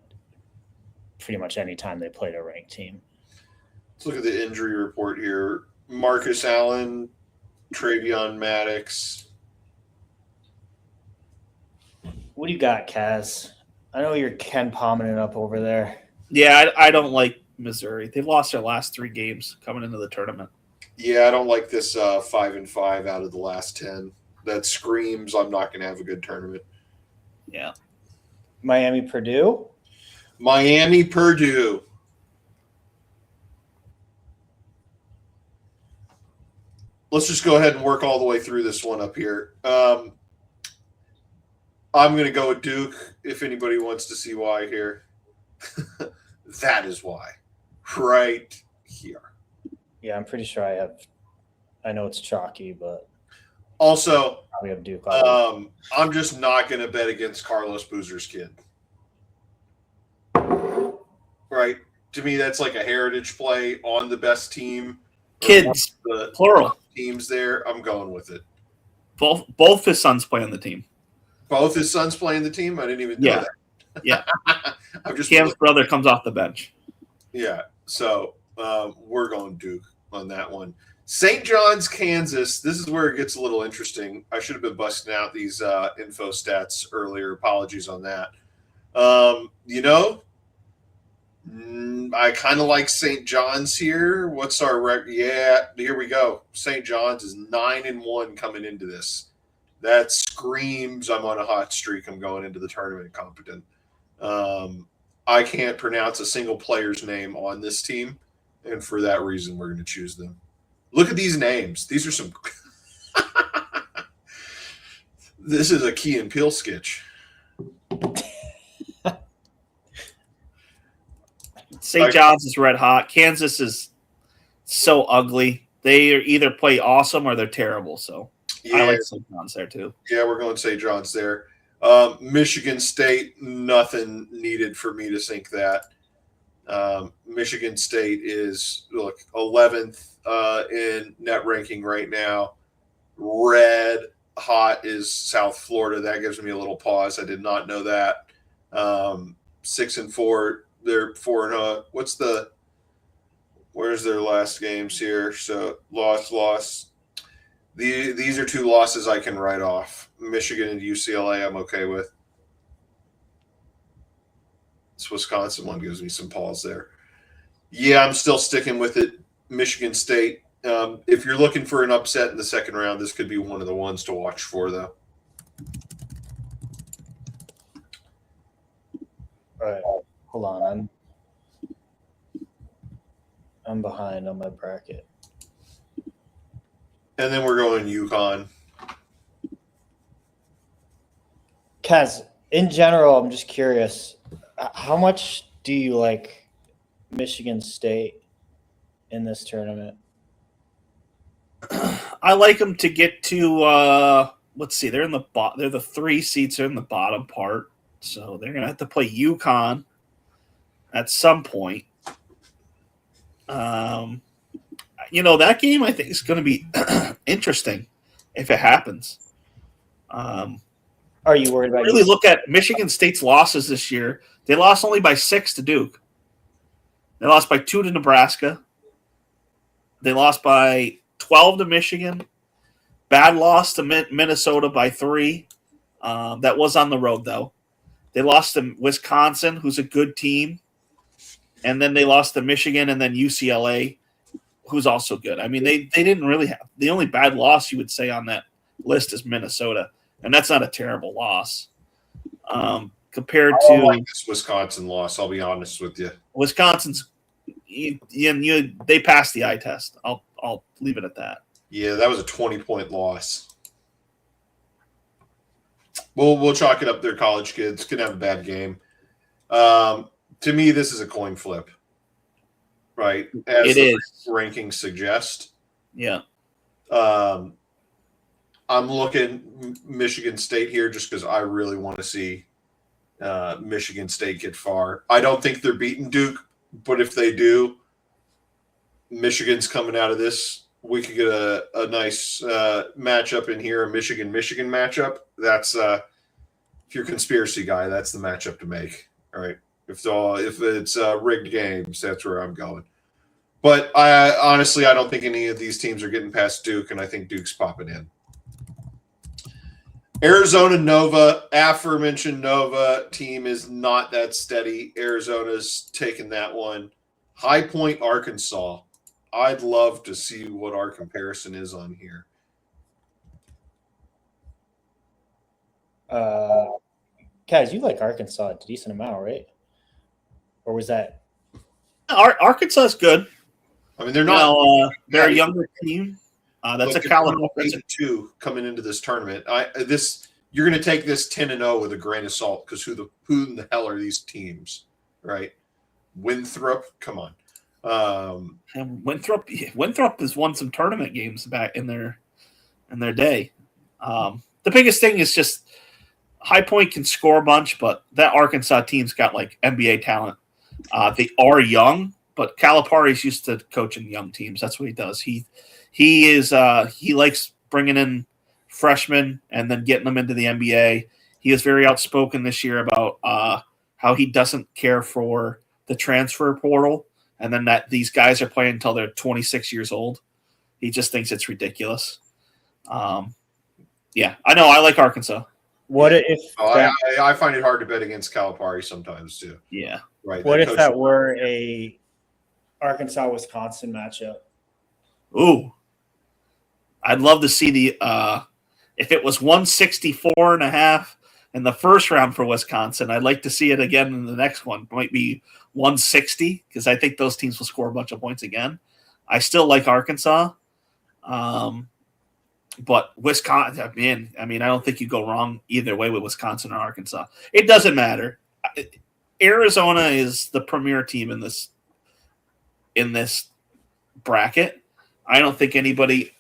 pretty much any time they played a ranked team. Let's look at the injury report here. Marcus Allen, Travion Maddox. What do you got, Caz? I know you're Ken Palming it up over there. Yeah, I don't like Missouri. They've lost their last 3 games coming into the tournament. Yeah, I don't like this 5-5 out of the last 10. That screams I'm not going to have a good tournament. Yeah. Miami, Purdue? Miami, Purdue. Let's just go ahead and work all the way through this one up here. I'm going to go with Duke if anybody wants to see why here. That is why. Right here. Yeah, I'm pretty sure I know it's chalky, but Also, probably have Duke. I'm just not going to bet against Carlos Boozer's kid. Right? To me, that's like a heritage play on the best team. Kids, The plural. teams there. I'm going with it. Both his sons play on the team. Both his sons play in the team? I didn't even know that. Yeah. I'm just Cam's brother comes off the bench. Yeah. So we're going Duke on that one. St. John's, Kansas. This is where it gets a little interesting. I should have been busting out these info stats earlier. Apologies on that. I kind of like St. John's here. What's our record? Yeah, here we go. St. John's is 9-1 coming into this. That screams I'm on a hot streak. I'm going into the tournament competent. I can't pronounce a single player's name on this team, and for that reason, we're going to choose them. Look at these names. These are some – this is a Key and Peele sketch. St. John's is red hot. Kansas is so ugly. They either play awesome or they're terrible. So Yeah. I like St. John's there too. Yeah, we're going St. John's there. Michigan State, nothing needed for me to think that. Michigan State is, 11th in net ranking right now. Red hot is South Florida. That gives me a little pause. I did not know that. 6-4. They're 4-0. Where's their last games here? So loss. These are 2 losses I can write off. Michigan and UCLA I'm okay with. This Wisconsin one gives me some pause there. Yeah, I'm still sticking with it. Michigan State. If you're looking for an upset in the second round, this could be one of the ones to watch for, though. All right. Hold on. I'm behind on my bracket. And then we're going UConn. Kaz, in general, I'm just curious, how much do you like Michigan State in this tournament? I like them to get to let's see, they're the 3 seats are in the bottom part. So they're gonna have to play UConn at some point. That game I think is going to be interesting if it happens. Are you worried about? Really look at Michigan State's losses this year. They lost only by 6 to Duke. They lost by 2 to Nebraska. They lost by 12 to Michigan. Bad loss to Minnesota by 3. That was on the road though. They lost to Wisconsin, who's a good team. And then they lost to Michigan and then UCLA, who's also good. I mean, they didn't really have – the only bad loss you would say on that list is Minnesota, and that's not a terrible loss compared to – I don't like this Wisconsin loss, I'll be honest with you. Wisconsin's they passed the eye test. I'll leave it at that. Yeah, that was a 20-point loss. We'll chalk it up. They're college kids. Could have a bad game. To me, this is a coin flip, right? As It the is. rankings suggest. Yeah. I'm looking Michigan State here just because I really want to see Michigan State get far. I don't think they're beating Duke, but if they do, Michigan's coming out of this. We could get a nice matchup in here, a Michigan matchup. That's if you're a conspiracy guy, that's the matchup to make. All right. If it's rigged games, that's where I'm going. But I honestly, I don't think any of these teams are getting past Duke, and I think Duke's popping in. Arizona Nova, aforementioned Nova team is not that steady. Arizona's taking that one. High Point, Arkansas. I'd love to see what our comparison is on here. Guys, you like Arkansas a decent amount, right? Or was that? Arkansas is good. I mean, they're not. They're a younger team. That's a California 8-2 coming into this tournament. You're going to take this 10-0 with a grain of salt because who in the hell are these teams, right? Winthrop, come on. And Winthrop has won some tournament games back in their day. The biggest thing is just High Point can score a bunch, but that Arkansas team's got like NBA talent. They are young, but Calipari's used to coaching young teams. That's what he does. He likes bringing in freshmen and then getting them into the NBA. He is very outspoken this year about how he doesn't care for the transfer portal, and then that these guys are playing until they're 26 years old. He just thinks it's ridiculous. Yeah, I know. I like Arkansas. What if I find it hard to bet against Calipari sometimes too. Yeah. Right. What if that were a Arkansas-Wisconsin matchup? Ooh. I'd love to see the if it was 164.5 in the first round for Wisconsin, I'd like to see it again in the next one. It might be 160 because I think those teams will score a bunch of points again. I still like Arkansas. But Wisconsin, I mean, I don't think you go wrong either way with Wisconsin or Arkansas. It doesn't matter. Arizona is the premier team in this bracket. I don't think anybody,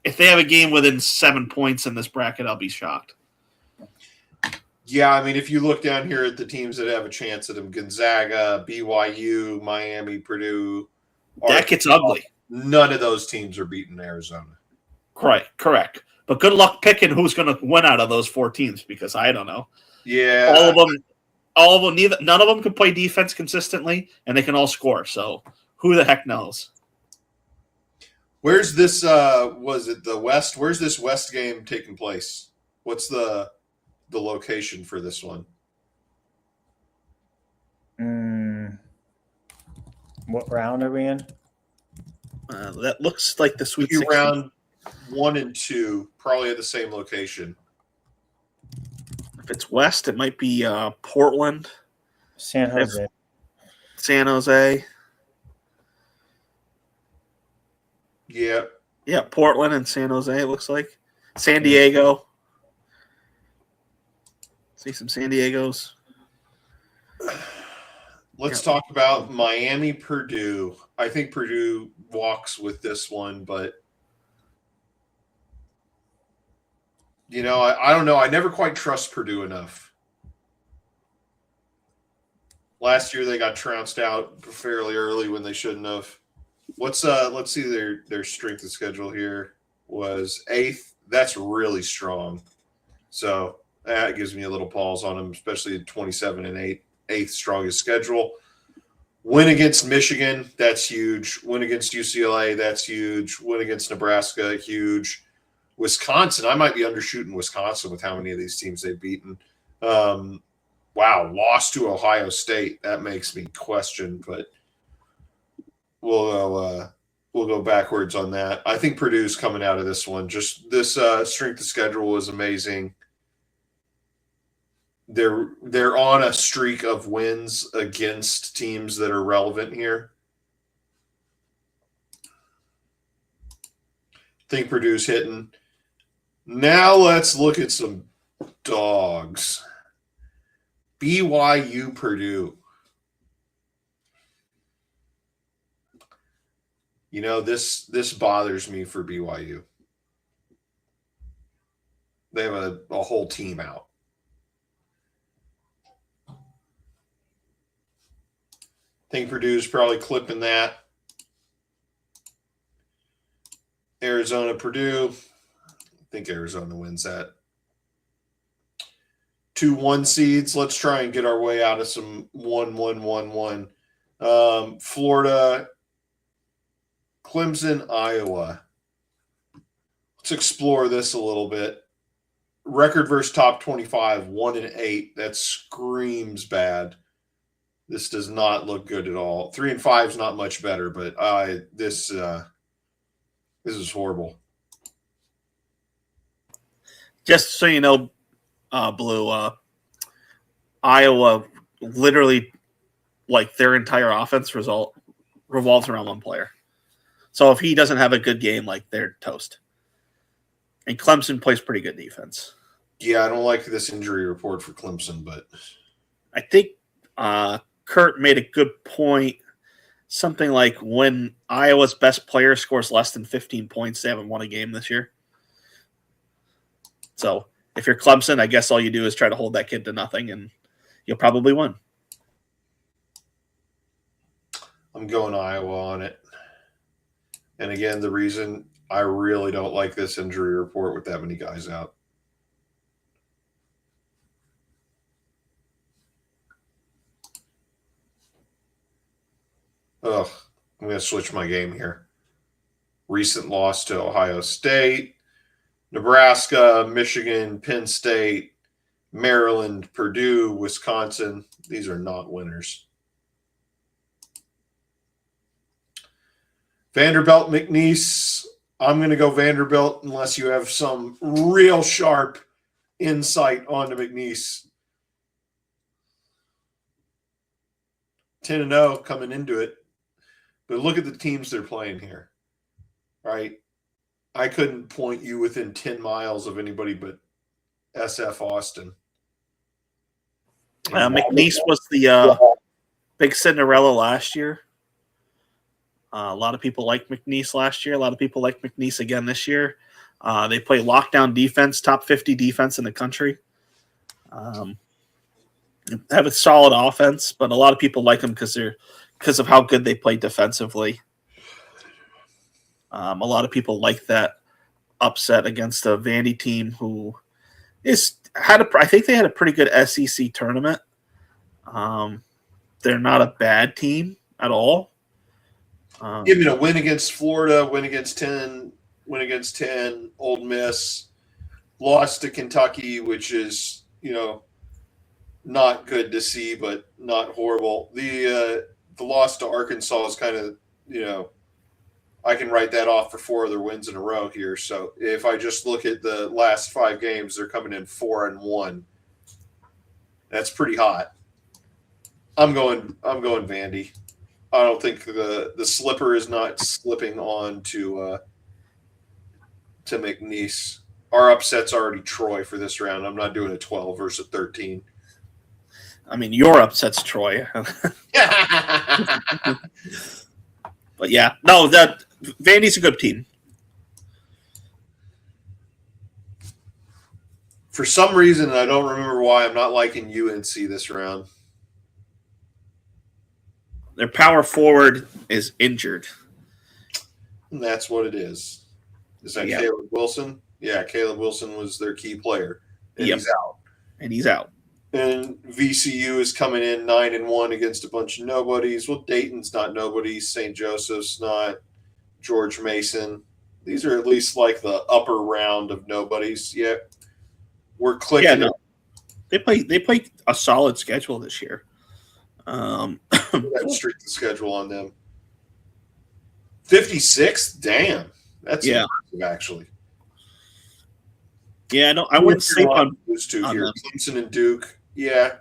if they have a game within 7 points in this bracket, I'll be shocked. Yeah, I mean, if you look down here at the teams that have a chance at them, Gonzaga, BYU, Miami, Purdue. That gets ugly. None of those teams are beating Arizona. Correct. But good luck picking who's going to win out of those 4 teams because I don't know. Yeah. All of them, none of them can play defense consistently, and they can all score. So who the heck knows? Where's this? Was it the West? Where's this West game taking place? What's the location for this one? What round are we in? That looks like the Sweet 16. Round 1 and 2, probably at the same location. If it's West, it might be Portland, San Jose. Yeah, Portland and San Jose. It looks like San Diego. See some San Diegos. Let's talk about Miami, Purdue. I think Purdue walks with this one, but I don't know. I never quite trust Purdue enough. Last year they got trounced out fairly early when they shouldn't have. Let's see their strength of schedule here was 8th. That's really strong. So that gives me a little pause on them, especially at 27 and 8th strongest schedule. Win against Michigan, that's huge. Win against UCLA, that's huge. Win against Nebraska, huge. Wisconsin, I might be undershooting Wisconsin with how many of these teams they've beaten. Wow, lost to Ohio State. That makes me question, but we'll go backwards on that. I think Purdue's coming out of this one. Just this strength of schedule was amazing. They're on a streak of wins against teams that are relevant here. I think Purdue's hitting. Now let's look at some dogs. BYU Purdue. You know, this bothers me for BYU. They have a whole team out. I think Purdue's probably clipping that. Arizona, Purdue. I think Arizona wins that. 2-1 seeds. Let's try and get our way out of some 1-1-1-1. Florida, Clemson, Iowa. Let's explore this a little bit. Record versus top 25, 1-8. That screams bad. This does not look good at all. 3-5 is not much better, but this is horrible. Just so you know, Blue, Iowa literally, like, their entire offense revolves around one player. So if he doesn't have a good game, like, they're toast. And Clemson plays pretty good defense. Yeah, I don't like this injury report for Clemson, but I think Kurt made a good point. Something like when Iowa's best player scores less than 15 points, they haven't won a game this year. So if you're Clemson, I guess all you do is try to hold that kid to nothing, and you'll probably win. I'm going Iowa on it. And again, the reason I really don't like this injury report with that many guys out. Ugh, I'm going to switch my game here. Recent loss to Ohio State, Nebraska, Michigan, Penn State, Maryland, Purdue, Wisconsin. These are not winners. Vanderbilt, McNeese. I'm going to go Vanderbilt unless you have some real sharp insight onto McNeese. 10-0 coming into it. But look at the teams they're playing here, right? I couldn't point you within 10 miles of anybody but SF Austin. McNeese was the big Cinderella last year. A lot of people liked McNeese last year. A lot of people like McNeese again this year. They play lockdown defense, top 50 defense in the country. Have a solid offense, but a lot of people like them because of how good they play defensively. A lot of people like that upset against a Vandy team who I think they had a pretty good SEC tournament. They're not a bad team at all. Give me a win against Florida, win against 10, Ole Miss, lost to Kentucky, which is, not good to see, but not horrible. The loss to Arkansas is kind of, I can write that off for 4 other wins in a row here. So if I just look at the last 5 games, they're coming in 4-1. That's pretty hot. I'm going Vandy. I don't think the slipper is not slipping on to McNeese. Our upset's already Troy for this round. I'm not doing a 12 versus a 13. I mean, your upset's Troy. But yeah, no, that Vandy's a good team. For some reason, I don't remember why, I'm not liking UNC this round. Their power forward is injured. And that's what it is. Is that Yeah. Caleb Wilson? Yeah, Caleb Wilson was their key player. And Yep. he's out. And he's out. And VCU is coming in 9-1 against a bunch of nobodies. Well, Dayton's not nobodies. St. Joseph's not. George Mason. These are at least like the upper round of nobodies. Yeah, we're clicking. Yeah, no. They play a solid schedule this year. Streak the schedule on them. 56? Damn. That's impressive, actually. Yeah, no, I wouldn't sleep on those two on here. them. Clemson and Duke. Yeah.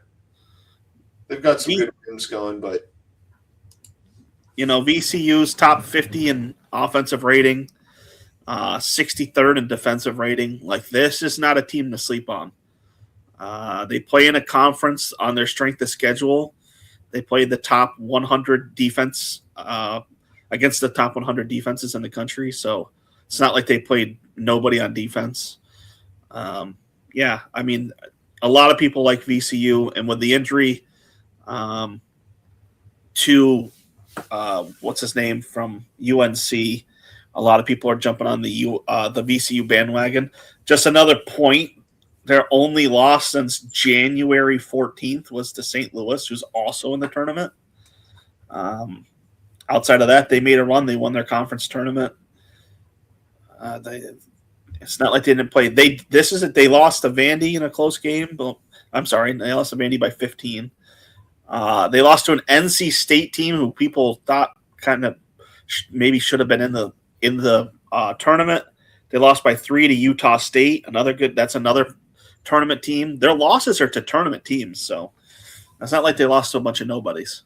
They've got some good games going, but VCU's top 50 in offensive rating, 63rd in defensive rating. Like, this is not a team to sleep on. They play in a conference on their strength of schedule. They played the top 100 defense against the top 100 defenses in the country. So it's not like they played nobody on defense. Yeah, I mean, a lot of people like VCU, and with the injury to what's his name from UNC, a lot of people are jumping on the VCU bandwagon. Just another point. Their only loss since January 14th was to St. Louis, who's also in the tournament. Outside of that, they made a run. They won their conference tournament. It's not like they didn't play. They lost to Vandy in a close game. But, I'm sorry, they lost to Vandy by 15. They lost to an NC State team who people thought kind of maybe should have been in the tournament. They lost by 3 to Utah State. That's another tournament team. Their losses are to tournament teams, so it's not like they lost to a bunch of nobodies.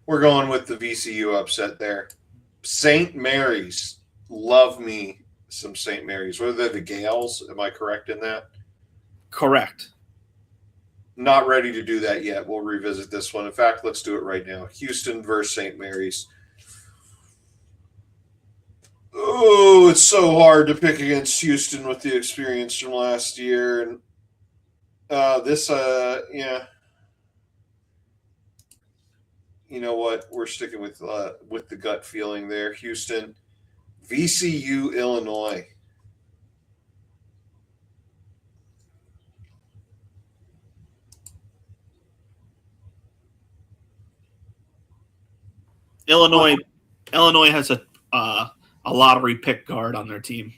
We're going with the VCU upset there. St. Mary's. Love me some St. Mary's. Whether they're the Gales, am I correct in that? Correct. Not ready to do that yet. We'll revisit this one. In fact, let's do it right now. Houston versus St. Mary's. Oh, it's so hard to pick against Houston with the experience from last year. And yeah. You know what? We're sticking with the gut feeling there. Houston, VCU, Illinois. Illinois has a lottery pick guard on their team.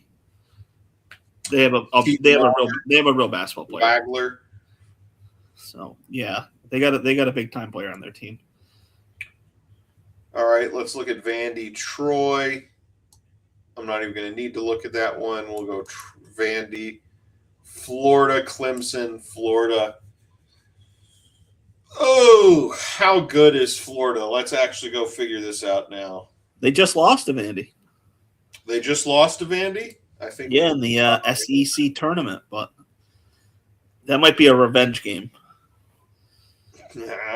They have a real basketball player. Wagler. So yeah, they got a big time player on their team. All right, let's look at Vandy, Troy. I'm not even going to need to look at that one. We'll go Vandy, Florida, Clemson, Florida. Oh, how good is Florida? Let's actually go figure this out now. They just lost to Vandy. They just lost to Vandy? I think. Yeah, in the SEC tournament, but that might be a revenge game.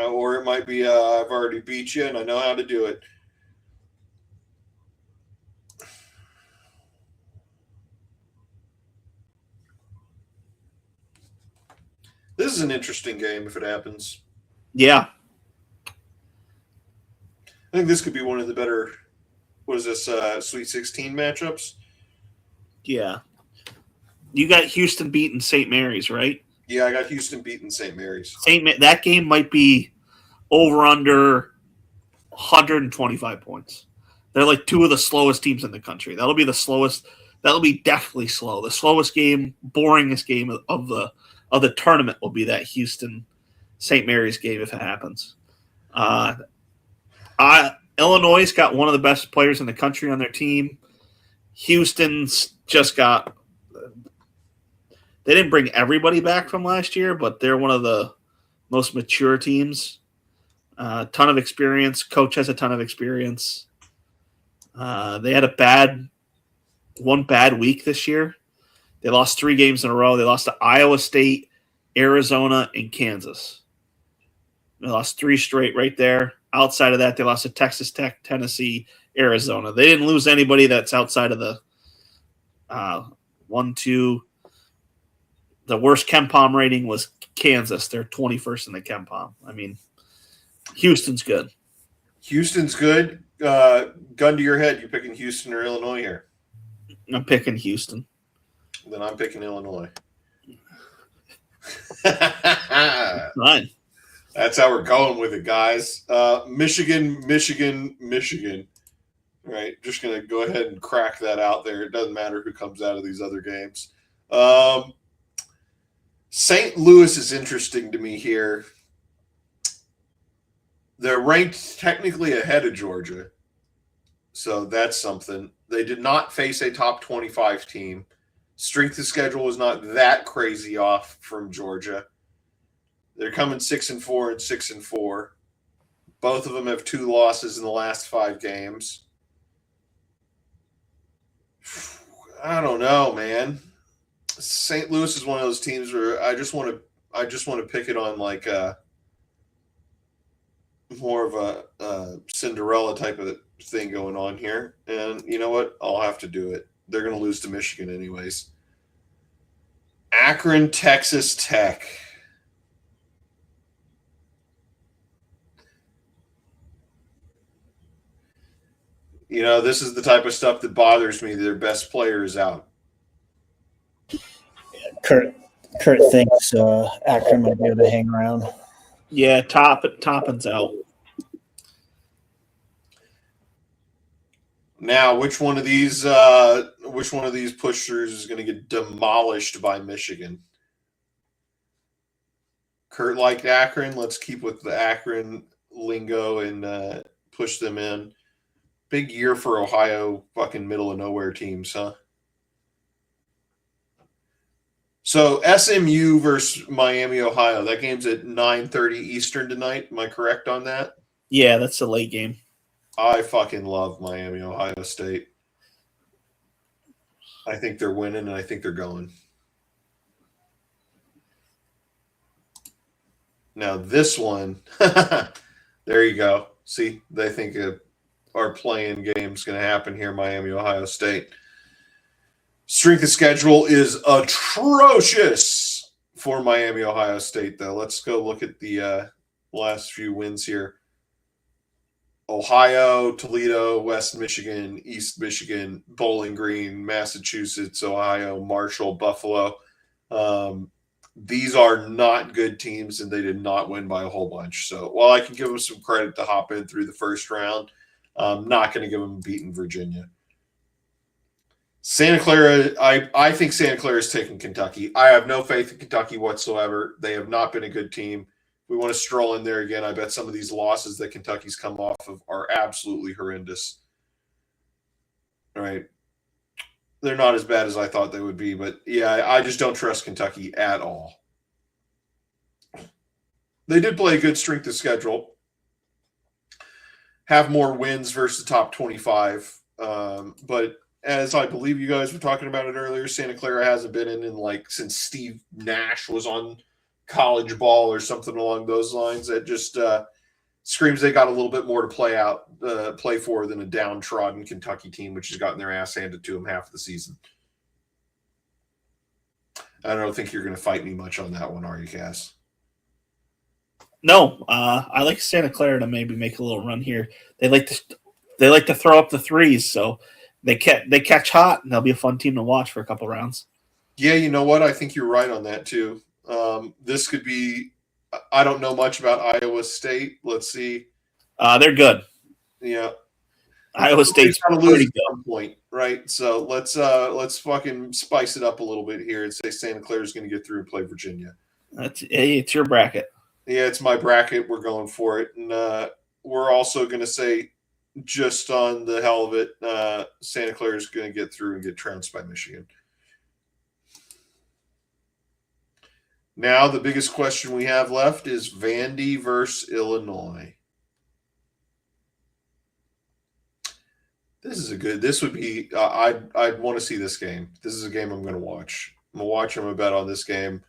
Or it might be I've already beat you and I know how to do it. This is an interesting game if it happens. Yeah. I think this could be one of the better, what is this, Sweet 16 matchups? Yeah. You got Houston beating St. Mary's, right? Yeah, I got Houston beating St. Mary's. That game might be over under 125 points. They're like two of the slowest teams in the country. That'll be the slowest. That'll be definitely slow. The slowest game, boringest game of the tournament will be that Houston St. Mary's game if it happens. Illinois got one of the best players in the country on their team. Houston's just got. They didn't bring everybody back from last year, but they're one of the most mature teams. Ton of experience. Coach has a ton of experience. They had one bad week this year. They lost 3 games in a row. They lost to Iowa State, Arizona, and Kansas. They lost 3 straight right there. Outside of that, they lost to Texas Tech, Tennessee, Arizona. They didn't lose anybody that's outside of the 1, 2. The worst KenPom rating was Kansas. They're 21st in the KenPom. I mean, Houston's good. Houston's good. Gun to your head, you picking Houston or Illinois here? I'm picking Houston. Then I'm picking Illinois. Fine. That's how we're going with it, guys. Michigan. Right, just going to go ahead and crack that out there. It doesn't matter who comes out of these other games. St. Louis is interesting to me here. They're ranked technically ahead of Georgia, so that's something. They did not face a top 25 team. Strength of schedule was not that crazy off from Georgia. They're coming 6-4 and 6-4. Both of them have 2 losses in the last 5 games. I don't know, man. St. Louis is one of those teams where I just want to pick it on like more of a Cinderella type of thing going on here. And you know what? I'll have to do it. They're going to lose to Michigan anyways. Akron, Texas Tech. You know, this is the type of stuff that bothers me. Their best player is out. Kurt thinks Akron might be able to hang around. Yeah, Toppin's out. Now, which one of these pushers is going to get demolished by Michigan? Kurt liked Akron. Let's keep with the Akron lingo and push them in. Big year for Ohio, fucking middle of nowhere teams, huh? So SMU versus Miami, Ohio. That game's at 9:30 Eastern tonight. Am I correct on that? Yeah, that's a late game. I fucking love Miami, Ohio State. I think they're winning, and I think they're going. Now this one, there you go. See, they think our playing game's going to happen here, Miami, Ohio State. Strength of schedule is atrocious for Miami, Ohio State, though. Let's go look at the last few wins here. Ohio, Toledo, West Michigan, East Michigan, Bowling Green, Massachusetts, Ohio, Marshall, Buffalo. These are not good teams, and they did not win by a whole bunch. So while I can give them some credit to hop in through the first round, I'm not going to give them beating Virginia. Santa Clara, I think Santa Clara is taking Kentucky. I have no faith in Kentucky whatsoever. They have not been a good team. We want to stroll in there again. I bet some of these losses that Kentucky's come off of are absolutely horrendous. All right. They're not as bad as I thought they would be, but yeah, I just don't trust Kentucky at all. They did play a good strength of schedule. Have more wins versus the top 25. But as I believe you guys were talking about it earlier, Santa Clara hasn't been in like since Steve Nash was on college ball or something along those lines. That just screams they got a little bit more to play for than a downtrodden Kentucky team, which has gotten their ass handed to them half the season. I don't think you're going to fight me much on that one, are you, Cass? No, I like Santa Clara to maybe make a little run here. They like to throw up the threes, so they catch hot, and they'll be a fun team to watch for a couple rounds. Yeah, you know what? I think you're right on that too. This could be. I don't know much about Iowa State. Let's see. They're good. Yeah, Iowa State's going to pretty lose at some point, right? So let's fucking spice it up a little bit here and say Santa Clara's going to get through and play Virginia. It's your bracket. Yeah, it's my bracket. We're going for it, and we're also going to say, just on the hell of it, Santa Clara's going to get through and get trounced by Michigan. Now, the biggest question we have left is Vandy versus Illinois. This would be, I'd want to see this game. This is a game I'm going to watch. I'm going to watch. I'm going to bet on this game.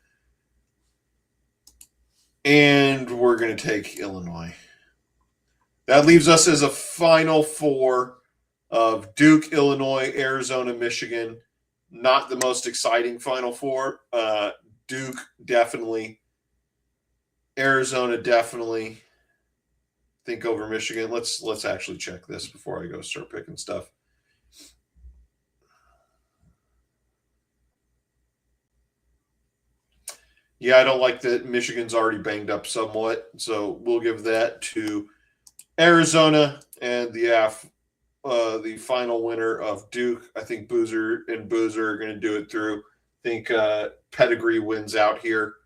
And we're going to take Illinois. That leaves us as a final four of Duke, Illinois, Arizona, Michigan. Not the most exciting final four. Duke, definitely. Arizona, definitely. Think over Michigan. Let's actually check this before I go start picking stuff. Yeah, I don't like that Michigan's already banged up somewhat, so we'll give that to Arizona and the final winner of Duke. I think Boozer are going to do it through. I think Pedigree wins out here.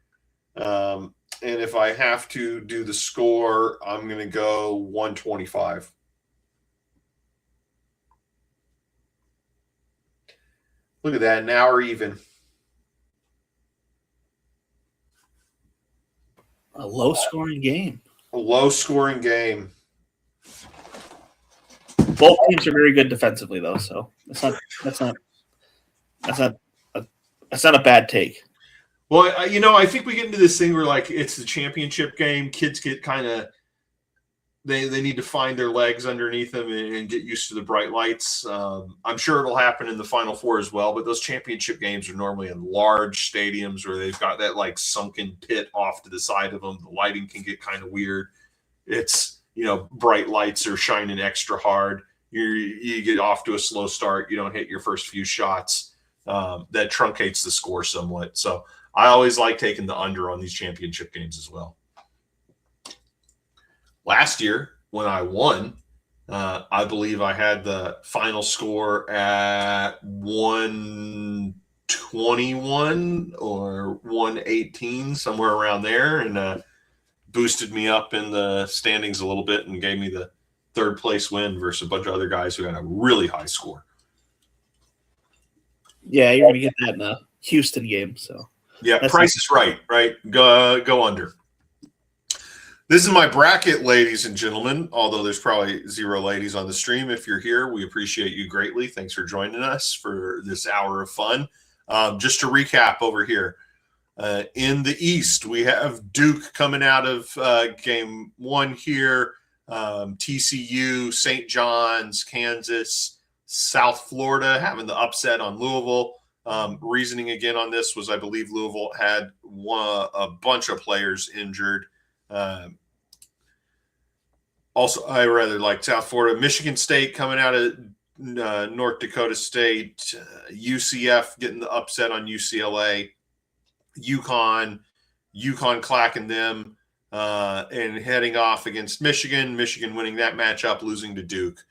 And if I have to do the score, I'm going to go 125. Look at that. Now we're even. A low-scoring game. A low-scoring game. Both teams are very good defensively, though, so that's not That's not a bad take. Well, I think we get into this thing where like it's the championship game. Kids get kind of they need to find their legs underneath them and get used to the bright lights. I'm sure it'll happen in the Final Four as well. But those championship games are normally in large stadiums where they've got that like sunken pit off to the side of them. The lighting can get kind of weird. It's bright lights are shining extra hard. You get off to a slow start. You don't hit your first few shots. That truncates the score somewhat. So I always like taking the under on these championship games as well. Last year, when I won, I believe I had the final score at 121 or 118, somewhere around there, and boosted me up in the standings a little bit and gave me the third place win versus a bunch of other guys who had a really high score. Yeah, you're going to get that in the Houston game. So yeah, Price is right? Go under. This is my bracket, ladies and gentlemen, although there's probably 0 ladies on the stream. If you're here, we appreciate you greatly. Thanks for joining us for this hour of fun. Just to recap over here, in the East, we have Duke coming out of game 1 here, TCU, St. John's, Kansas, South Florida having the upset on Louisville. Reasoning again on this was I believe Louisville had a bunch of players injured. Also, I rather like South Florida. Michigan State coming out of North Dakota State. UCF getting the upset on UCLA. UConn clacking them and heading off against Michigan. Michigan winning that matchup, losing to Duke.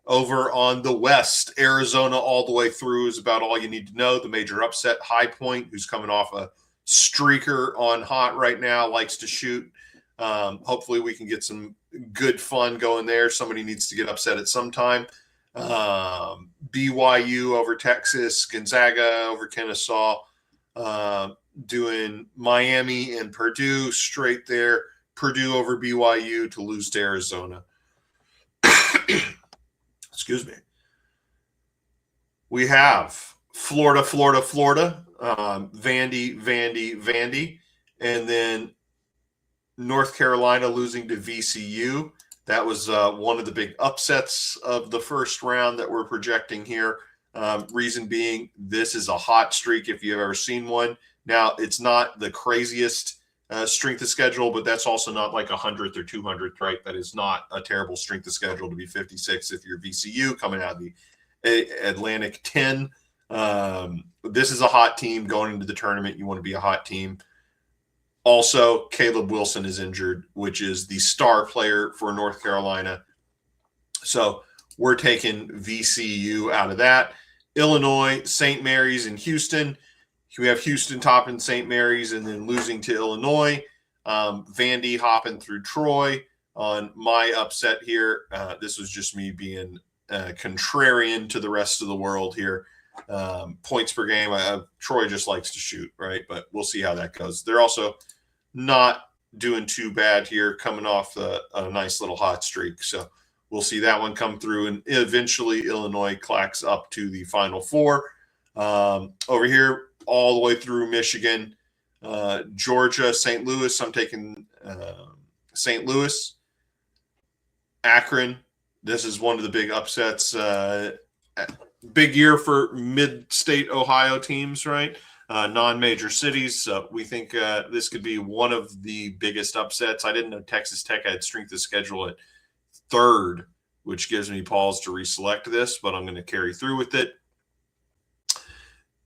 Over on the West, Arizona all the way through is about all you need to know. The major upset, High Point, who's coming off a streaker on hot right now, likes to shoot. Hopefully we can get some good fun going there. Somebody needs to get upset at some time. BYU over Texas, Gonzaga over Kennesaw, doing Miami and Purdue straight there. Purdue over BYU to lose to Arizona. Excuse me. We have Florida, Vandy, and then North Carolina losing to VCU. That was one of the big upsets of the first round that we're projecting here. Reason being, this is a hot streak if you've ever seen one. Now, it's not the craziest strength of schedule, but that's also not like 100th or 200th, right? That is not a terrible strength of schedule to be 56 if you're VCU coming out of the Atlantic 10. This is a hot team going into the tournament. You want to be a hot team. Also, Caleb Wilson is injured, which is the star player for North Carolina. So we're taking VCU out of that. Illinois, St. Mary's, and Houston. We have Houston topping St. Mary's and then losing to Illinois. Vandy hopping through Troy on my upset here. This was just me being contrarian to the rest of the world here. Points per game. Troy just likes to shoot, right? But we'll see how that goes. They're also not doing too bad here, coming off a nice little hot streak. So we'll see that one come through. And eventually Illinois clacks up to the Final Four. Over here, all the way through Michigan, Georgia, St. Louis. I'm taking St. Louis. Akron. This is one of the big upsets. Big year for mid-state Ohio teams, right? Non-major cities. So we think this could be one of the biggest upsets. I didn't know Texas Tech had strength of schedule at 3rd, which gives me pause to reselect this, but I'm going to carry through with it.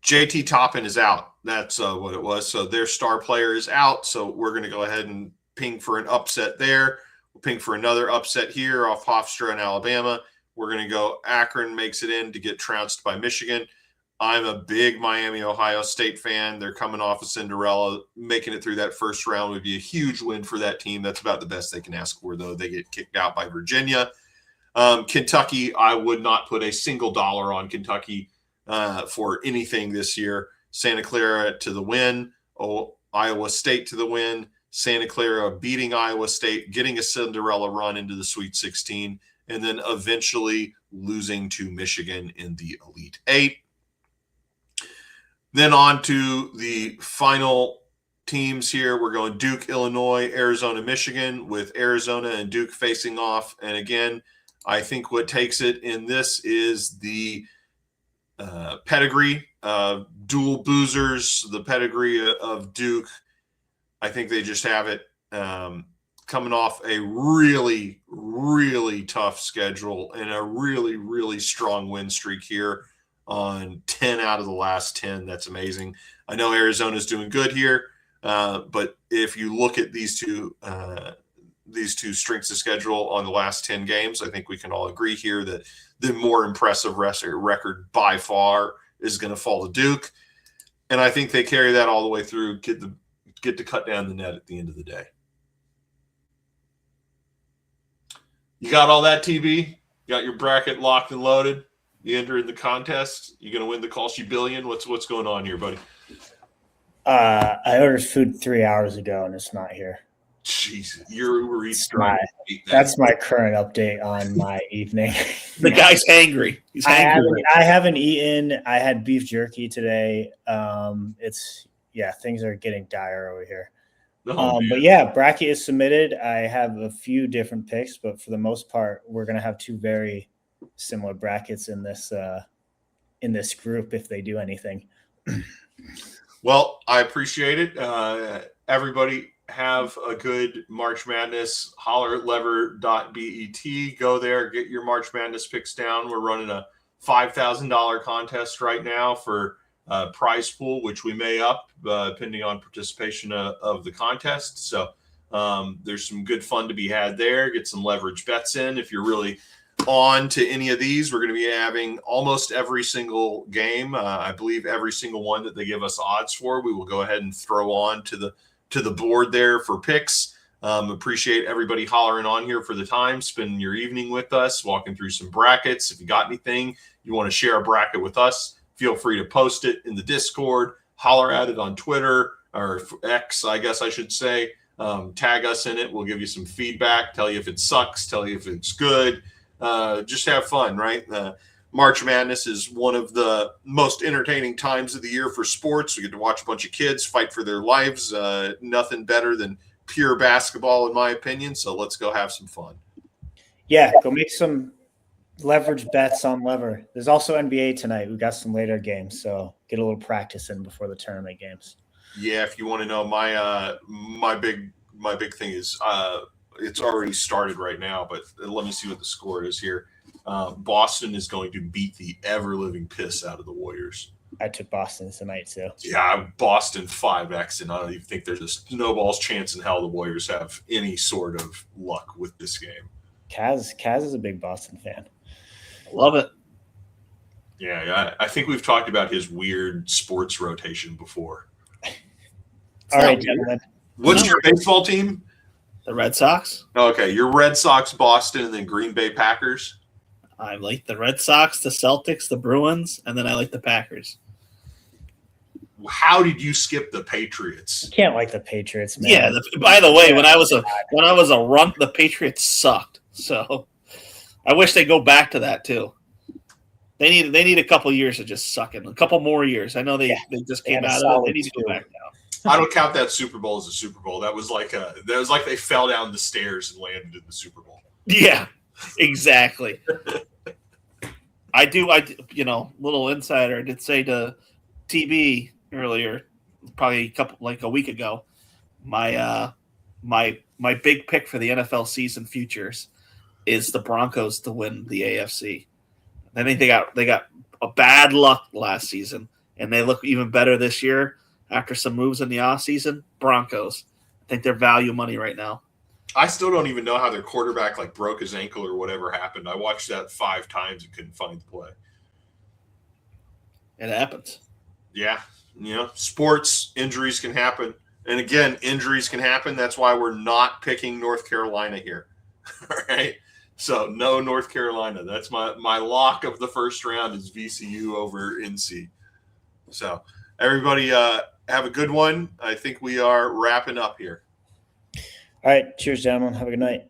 JT Toppin is out. That's what it was. So their star player is out. So we're going to go ahead and ping for an upset there. We'll ping for another upset here off Hofstra in Alabama. We're going to go Akron makes it in to get trounced by Michigan. I'm a big Miami, Ohio State fan. They're coming off of Cinderella. Making it through that first round would be a huge win for that team. That's about the best they can ask for, though. They get kicked out by Virginia. Kentucky, I would not put a single dollar on Kentucky for anything this year. Santa Clara to the win. Iowa State to the win. Santa Clara beating Iowa State, getting a Cinderella run into the Sweet 16, and then eventually losing to Michigan in the Elite Eight. Then on to the final teams here. We're going Duke, Illinois, Arizona, Michigan, with Arizona and Duke facing off. And again, I think what takes it in this is the pedigree, dual boozers, the pedigree of Duke. I think they just have it coming off a really, really tough schedule and a really, really strong win streak here on 10 out of the last 10. That's amazing. I know Arizona's doing good here, but if you look at these two strengths of schedule on the last 10 games, I think we can all agree here that the more impressive record by far is going to fall to Duke. And I think they carry that all the way through, get to cut down the net at the end of the day. You got all that, TB? You got your bracket locked and loaded? You entered the contest? You going to win the Kalshi Billion? What's going on here, buddy? I ordered food 3 hours ago, and it's not here. Jeez, your Uber Eats. That's my current update on my evening. The guy's angry. He's angry. I haven't eaten. I had beef jerky today. Things are getting dire over here. But yeah, bracket is submitted. I have a few different picks, but for the most part, we're going to have two very similar brackets in this group if they do anything. Well, I appreciate it. Everybody have a good March Madness. Holler at levr.bet. Go there, get your March Madness picks down. We're running a $5,000 contest right now for prize pool, which we may up depending on participation of the contest. So there's some good fun to be had there. Get some leverage bets in. If you're really on to any of these, we're going to be having almost every single game. I believe every single one that they give us odds for, we will go ahead and throw on to the board there for picks. Appreciate everybody hollering on here for the time, spending your evening with us, walking through some brackets. If you got anything you want to share a bracket with us, feel free to post it in the Discord, holler at it on Twitter or X, I guess I should say. Tag us in it. We'll give you some feedback, tell you if it sucks, tell you if it's good. Just have fun, right? March Madness is one of the most entertaining times of the year for sports. We get to watch a bunch of kids fight for their lives. Nothing better than pure basketball, in my opinion. So let's go have some fun. Yeah, go make some leverage bets on Levr. There's also NBA tonight. We got some later games, so get a little practice in before the tournament games. Yeah, if you want to know, my big thing is it's already started right now, but let me see what the score is here. Boston is going to beat the ever-living piss out of the Warriors. I took Boston tonight, too. Yeah, Boston 5X, and I don't even think there's a snowball's chance in hell the Warriors have any sort of luck with this game. Caz is a big Boston fan. Love it. Yeah, I think we've talked about his weird sports rotation before. All right, gentlemen. What's your baseball team? The Red Sox. Okay, your Red Sox, Boston, and then Green Bay Packers. I like the Red Sox, the Celtics, the Bruins, and then I like the Packers. How did you skip the Patriots? You can't like the Patriots, man. Yeah. By the way, when I was a runt, the Patriots sucked. So I wish they go back to that too. They need a couple years of just sucking. A couple more years. I know they just came out of it. They need to go back now. I don't count that Super Bowl as a Super Bowl. That was like they fell down the stairs and landed in the Super Bowl. Yeah, exactly. I little insider. I did say to TB earlier, probably a week ago, my big pick for the NFL season futures is the Broncos to win the AFC. I think they got a bad luck last season, and they look even better this year after some moves in the offseason. Broncos. I think they're value money right now. I still don't even know how their quarterback broke his ankle or whatever happened. I watched that 5 times and couldn't find the play. It happens. Yeah. Sports, injuries can happen. And again, injuries can happen. That's why we're not picking North Carolina here. All right. So no North Carolina. That's my lock of the first round is VCU over NC. So everybody have a good one. I think we are wrapping up here. All right. Cheers, gentlemen. Have a good night.